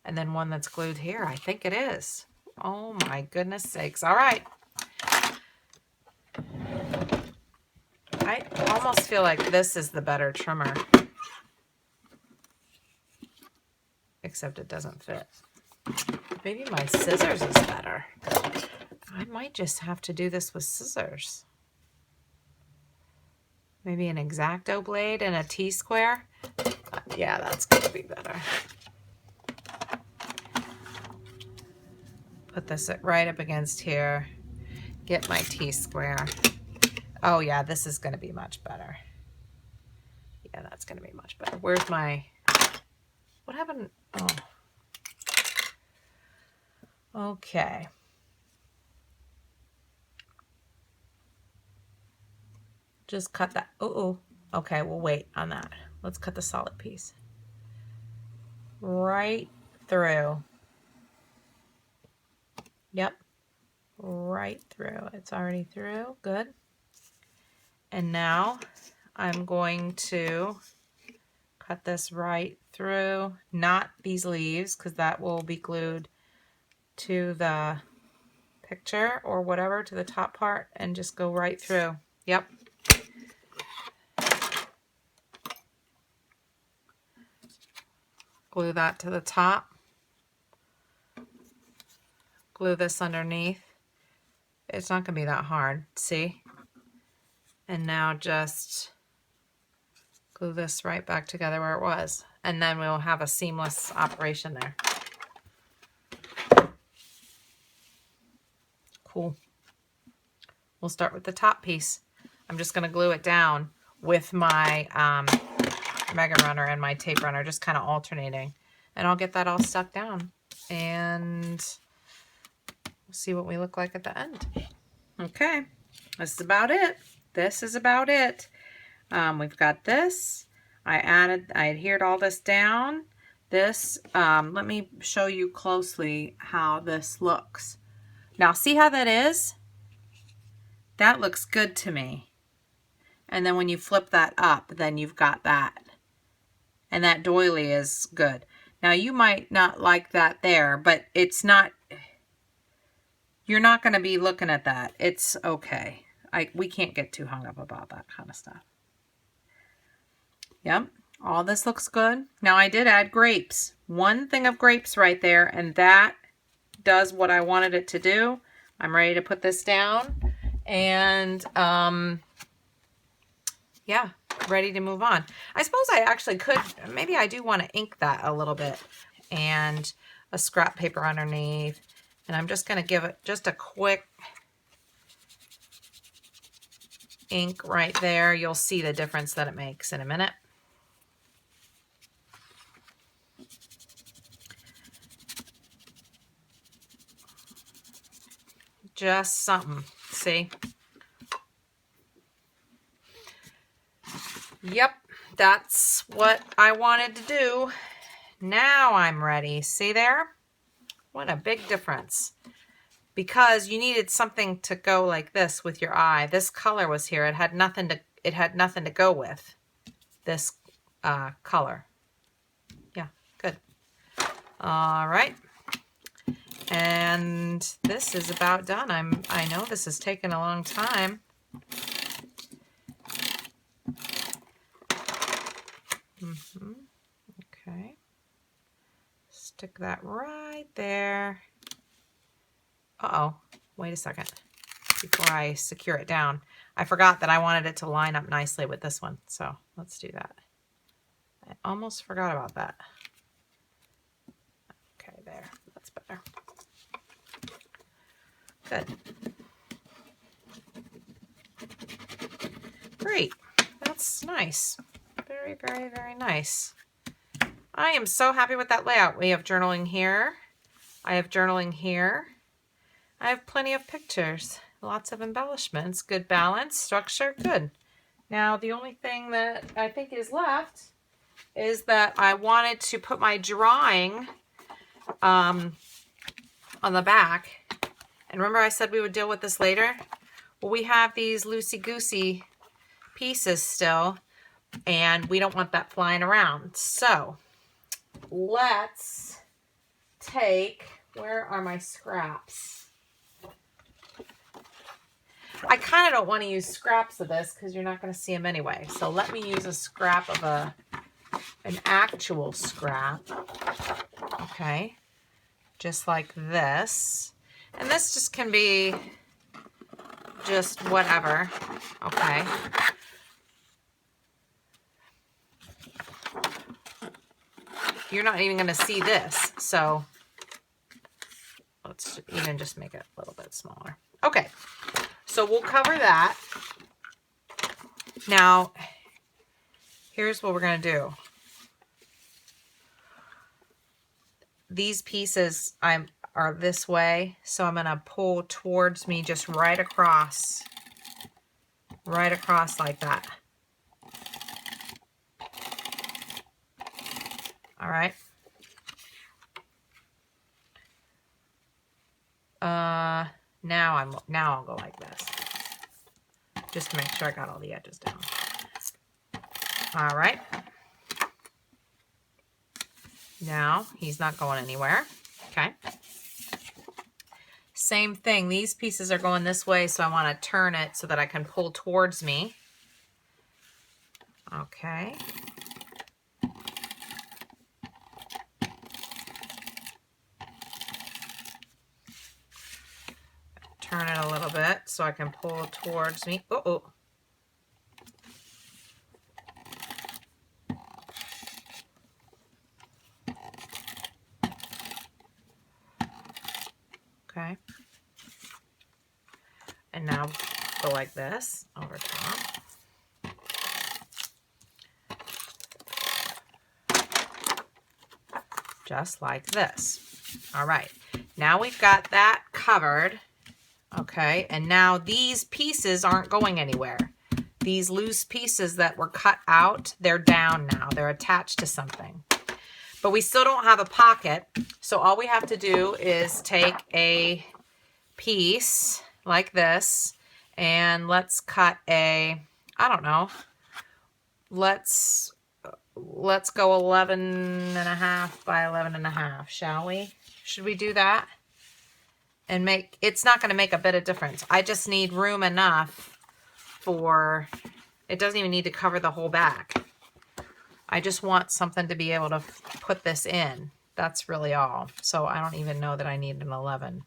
and then one that's glued here? I think it is. Oh my goodness sakes. All right. I almost feel like this is the better trimmer. Except it doesn't fit. Maybe my scissors is better. I might just have to do this with scissors. Maybe an X-Acto blade and a T-square. Yeah, that's going to be better. put this right up against here. Get my T-square. Oh yeah, this is gonna be much better. Yeah, that's gonna be much better. Where's my, what happened? Oh. Okay. Just cut that. Oh, okay, we'll wait on that. Let's cut the solid piece. Right through. Yep, right through. It's already through, good. And now I'm going to cut this right through, not these leaves, because that will be glued to the picture or whatever, to the top part, and just go right through. Yep. Glue that to the top. Glue this underneath. It's not going to be that hard, see? And now just glue this right back together where it was. And then we'll have a seamless operation there. Cool. We'll start with the top piece. I'm just going to glue it down with my Mega Runner and my tape runner, just kind of alternating. And I'll get that all stuck down. And we'll see what we look like at the end. Okay, this is about it. This is about it. We've got this. I adhered all this down. This, let me show you closely how this looks. Now, see how that is? That looks good to me. And then when you flip that up, then you've got that. And that doily is good. Now, you might not like that there, but it's not, you're not going to be looking at that. It's okay. We can't get too hung up about that kind of stuff. Yep, all this looks good. Now, I did add grapes. One thing of grapes right there, and that does what I wanted it to do. I'm ready to put this down. And, yeah, ready to move on. I suppose I actually could, maybe I do want to ink that a little bit. And a scrap paper underneath. And I'm just going to give it just a quick ink right there. You'll see the difference that it makes in a minute. Just something, see? Yep, that's what I wanted to do. Now I'm ready. See there? What a big difference. Because you needed something to go like this with your eye. This color was here. It had nothing to go with this color. Yeah, good. All right. And this is about done. I know this has taken a long time. Okay. Stick that right there. Uh-oh. Wait a second. Before I secure it down. I forgot that I wanted it to line up nicely with this one. So let's do that. I almost forgot about that. Okay, there. That's better. Good. Great. That's nice. Very, very, very nice. I am so happy with that layout. We have journaling here. I have journaling here. I have plenty of pictures. Lots of embellishments. Good balance. Structure. Good. Now, the only thing that I think is left is that I wanted to put my drawing on the back. And remember I said we would deal with this later? Well, we have these loosey-goosey pieces still, and we don't want that flying around. So let's take, where are my scraps? I kind of don't want to use scraps of this because you're not going to see them anyway. So let me use a scrap of an actual scrap. Okay. Just like this. And this just can be just whatever. Okay. You're not even going to see this. So let's even even just make it a little bit smaller. Okay, so we'll cover that. Now, here's what we're going to do. These pieces are this way, so I'm going to pull towards me just right across like that. All right. Now I'll go like this, just to make sure I got all the edges down. All right. Now he's not going anywhere. Okay. Same thing. These pieces are going this way, so I want to turn it so that I can pull towards me. Okay. Turn it a little bit so I can pull towards me. Uh-oh. Okay. And now go like this over top. Just like this. All right. Now we've got that covered. Okay. And now these pieces aren't going anywhere. These loose pieces that were cut out, they're down now. They're attached to something. But we still don't have a pocket. So all we have to do is take a piece like this and let's cut a, I don't know, let's go 11.5 by 11.5, shall we? Should we do that? And it's not going to make a bit of difference. I just need room enough for, it doesn't even need to cover the whole back. I just want something to be able to put this in. That's really all. So I don't even know that I need an 11.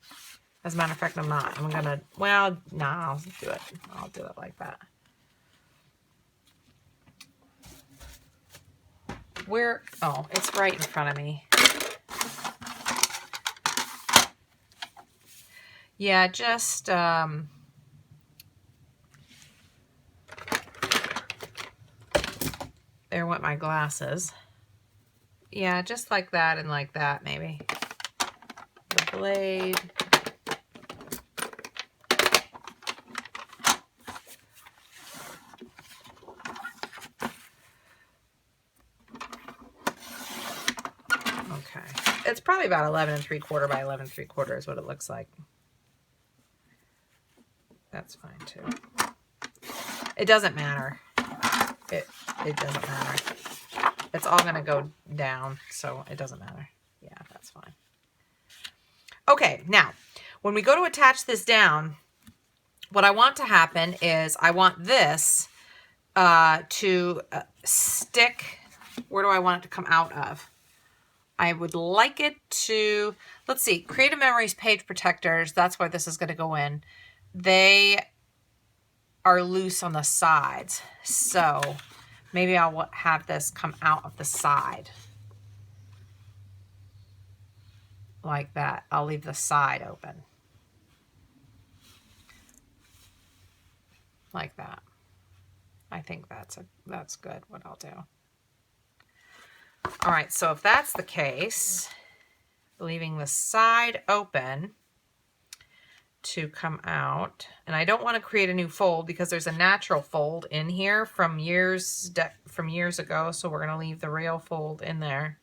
As a matter of fact, I'm not. I'm going to, well, no, I'll do it. I'll do it like that. Where, oh, it's right in front of me. Yeah, just, there went my glasses. Yeah, just like that and like that, maybe. The blade. Okay. It's probably about 11.75 by 11.75 is what it looks like. That's fine too. It doesn't matter. It doesn't matter. It's all going to go down, so it doesn't matter. Yeah, that's fine. Okay, now, when we go to attach this down, what I want to happen is I want this to stick. Where do I want it to come out of? I would like it to, let's see, Creative Memories page protectors, that's where this is going to go in. They are loose on the sides, so maybe I'll have this come out of the side. Like that. I'll leave the side open. Like that. I think that's good, what I'll do. All right, so if that's the case, leaving the side open to come out, and I don't want to create a new fold because there's a natural fold in here from years ago, so we're going to leave the real fold in there.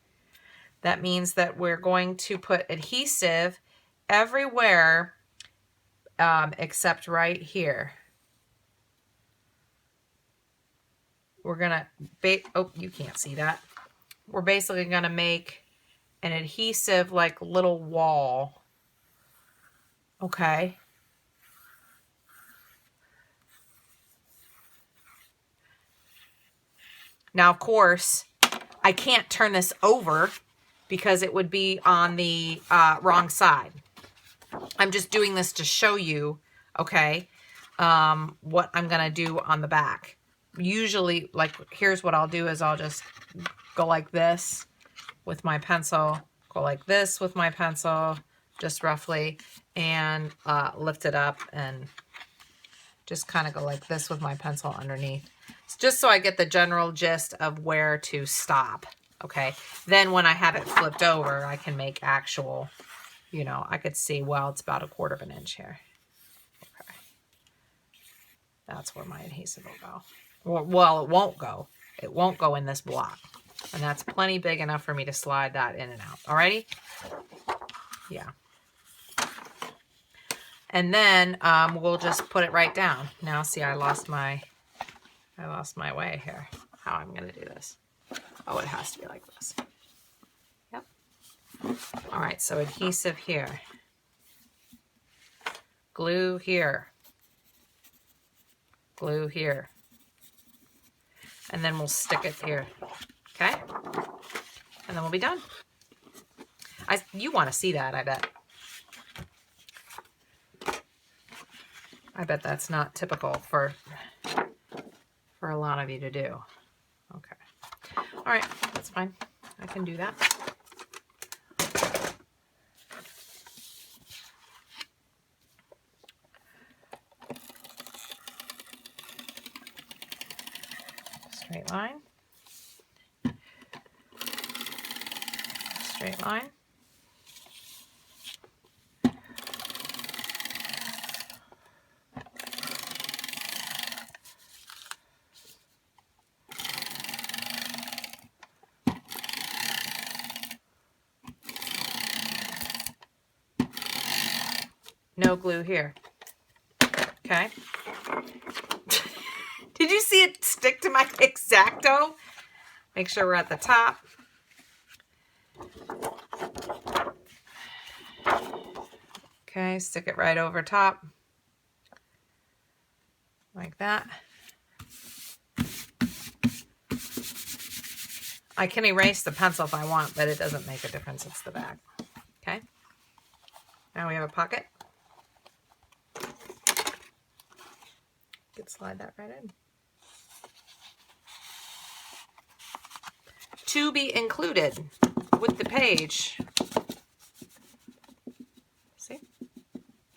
That means that we're going to put adhesive everywhere except right here. We're going to, oh, you can't see that. We're basically going to make an adhesive like little wall. Okay. Now, of course, I can't turn this over because it would be on the wrong side. I'm just doing this to show you, okay, what I'm going to do on the back. Usually, like, here's what I'll do is I'll just go like this with my pencil, go like this with my pencil, just roughly, and lift it up and just kind of go like this with my pencil underneath. It's just so I get the general gist of where to stop, okay? Then when I have it flipped over, I can make actual, you know, I could see, well, it's about 1/4 inch here. Okay. That's where my adhesive will go. Well, it won't go. It won't go in this block. And that's plenty big enough for me to slide that in and out. Alrighty? Yeah. And then we'll just put it right down. Now see, I lost my way here. How I'm gonna do this. Oh, it has to be like this. Yep. All right, so adhesive here. Glue here. Glue here. And then we'll stick it here. Okay? And then we'll be done. You want to see that, I bet. I bet that's not typical for a lot of you to do. Okay. All right, that's fine. I can do that. Straight line. Straight line. No glue here. Okay. Did you see it stick to my X-Acto? Make sure we're at the top. Okay, stick it right over top. Like that. I can erase the pencil if I want, but it doesn't make a difference. It's the back. Okay. Now we have a pocket. You can slide that right in. To be included with the page. See?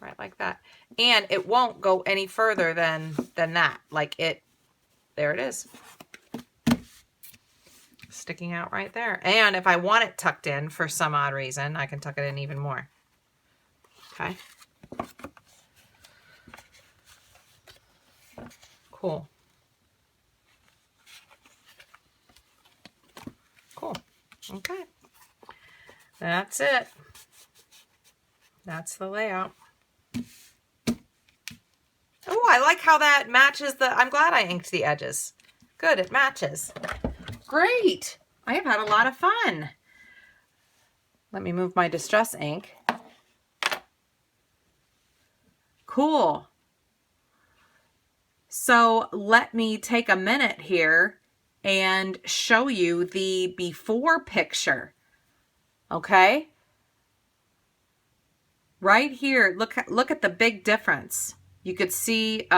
Right like that. And it won't go any further than that. Like it, there it is. Sticking out right there. And if I want it tucked in for some odd reason, I can tuck it in even more. Okay. Cool. Cool. Okay. That's it. That's the layout. Oh, I like how that matches the, I'm glad I inked the edges. Good, it matches. Great. I have had a lot of fun. Let me move my distress ink. Cool. So let me take a minute here and show you the before picture. Okay? Right here, look at the big difference. You could see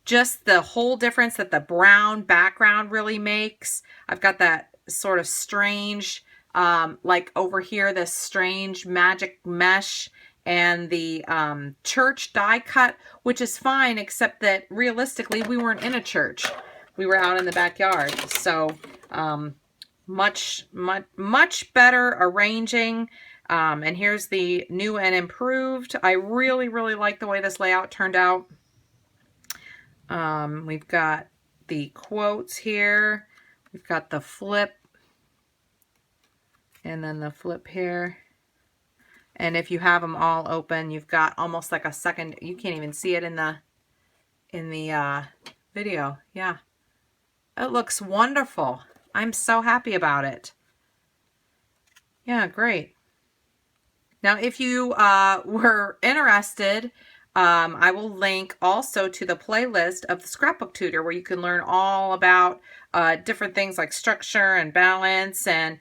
just the whole difference that the brown background really makes. I've got that sort of strange, like over here, this strange magic mesh and the church die cut, which is fine, except that realistically, we weren't in a church. We were out in the backyard. So much better arranging. And here's the new and improved. I really, really like the way this layout turned out. We've got the quotes here. We've got the flip. And then the flip here. And if you have them all open, you've got almost like a second. You can't even see it in the video. Yeah. It looks wonderful. I'm so happy about it. Yeah, great. Now, if you were interested, I will link also to the playlist of the Scrapbook Tutor, where you can learn all about different things like structure and balance and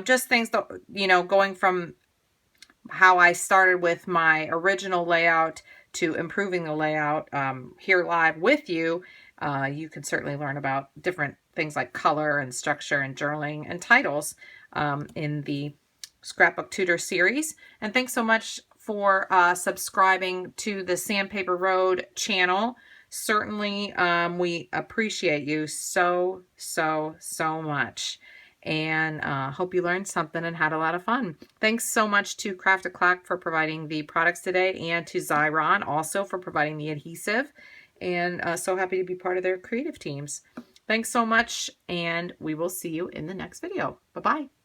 just things that, you know, going from how I started with my original layout to improving the layout here live with you. You can certainly learn about different things like color and structure and journaling and titles in the Scrapbook Tutor series. And thanks so much for subscribing to the Sandpaper Road channel. Certainly, we appreciate you so much. And hope you learned something and had a lot of fun. Thanks so much to Craft O'Clock for providing the products today, and to Xyron also for providing the adhesive. And so happy to be part of their creative teams. Thanks so much, and we will see you in the next video. Bye-bye.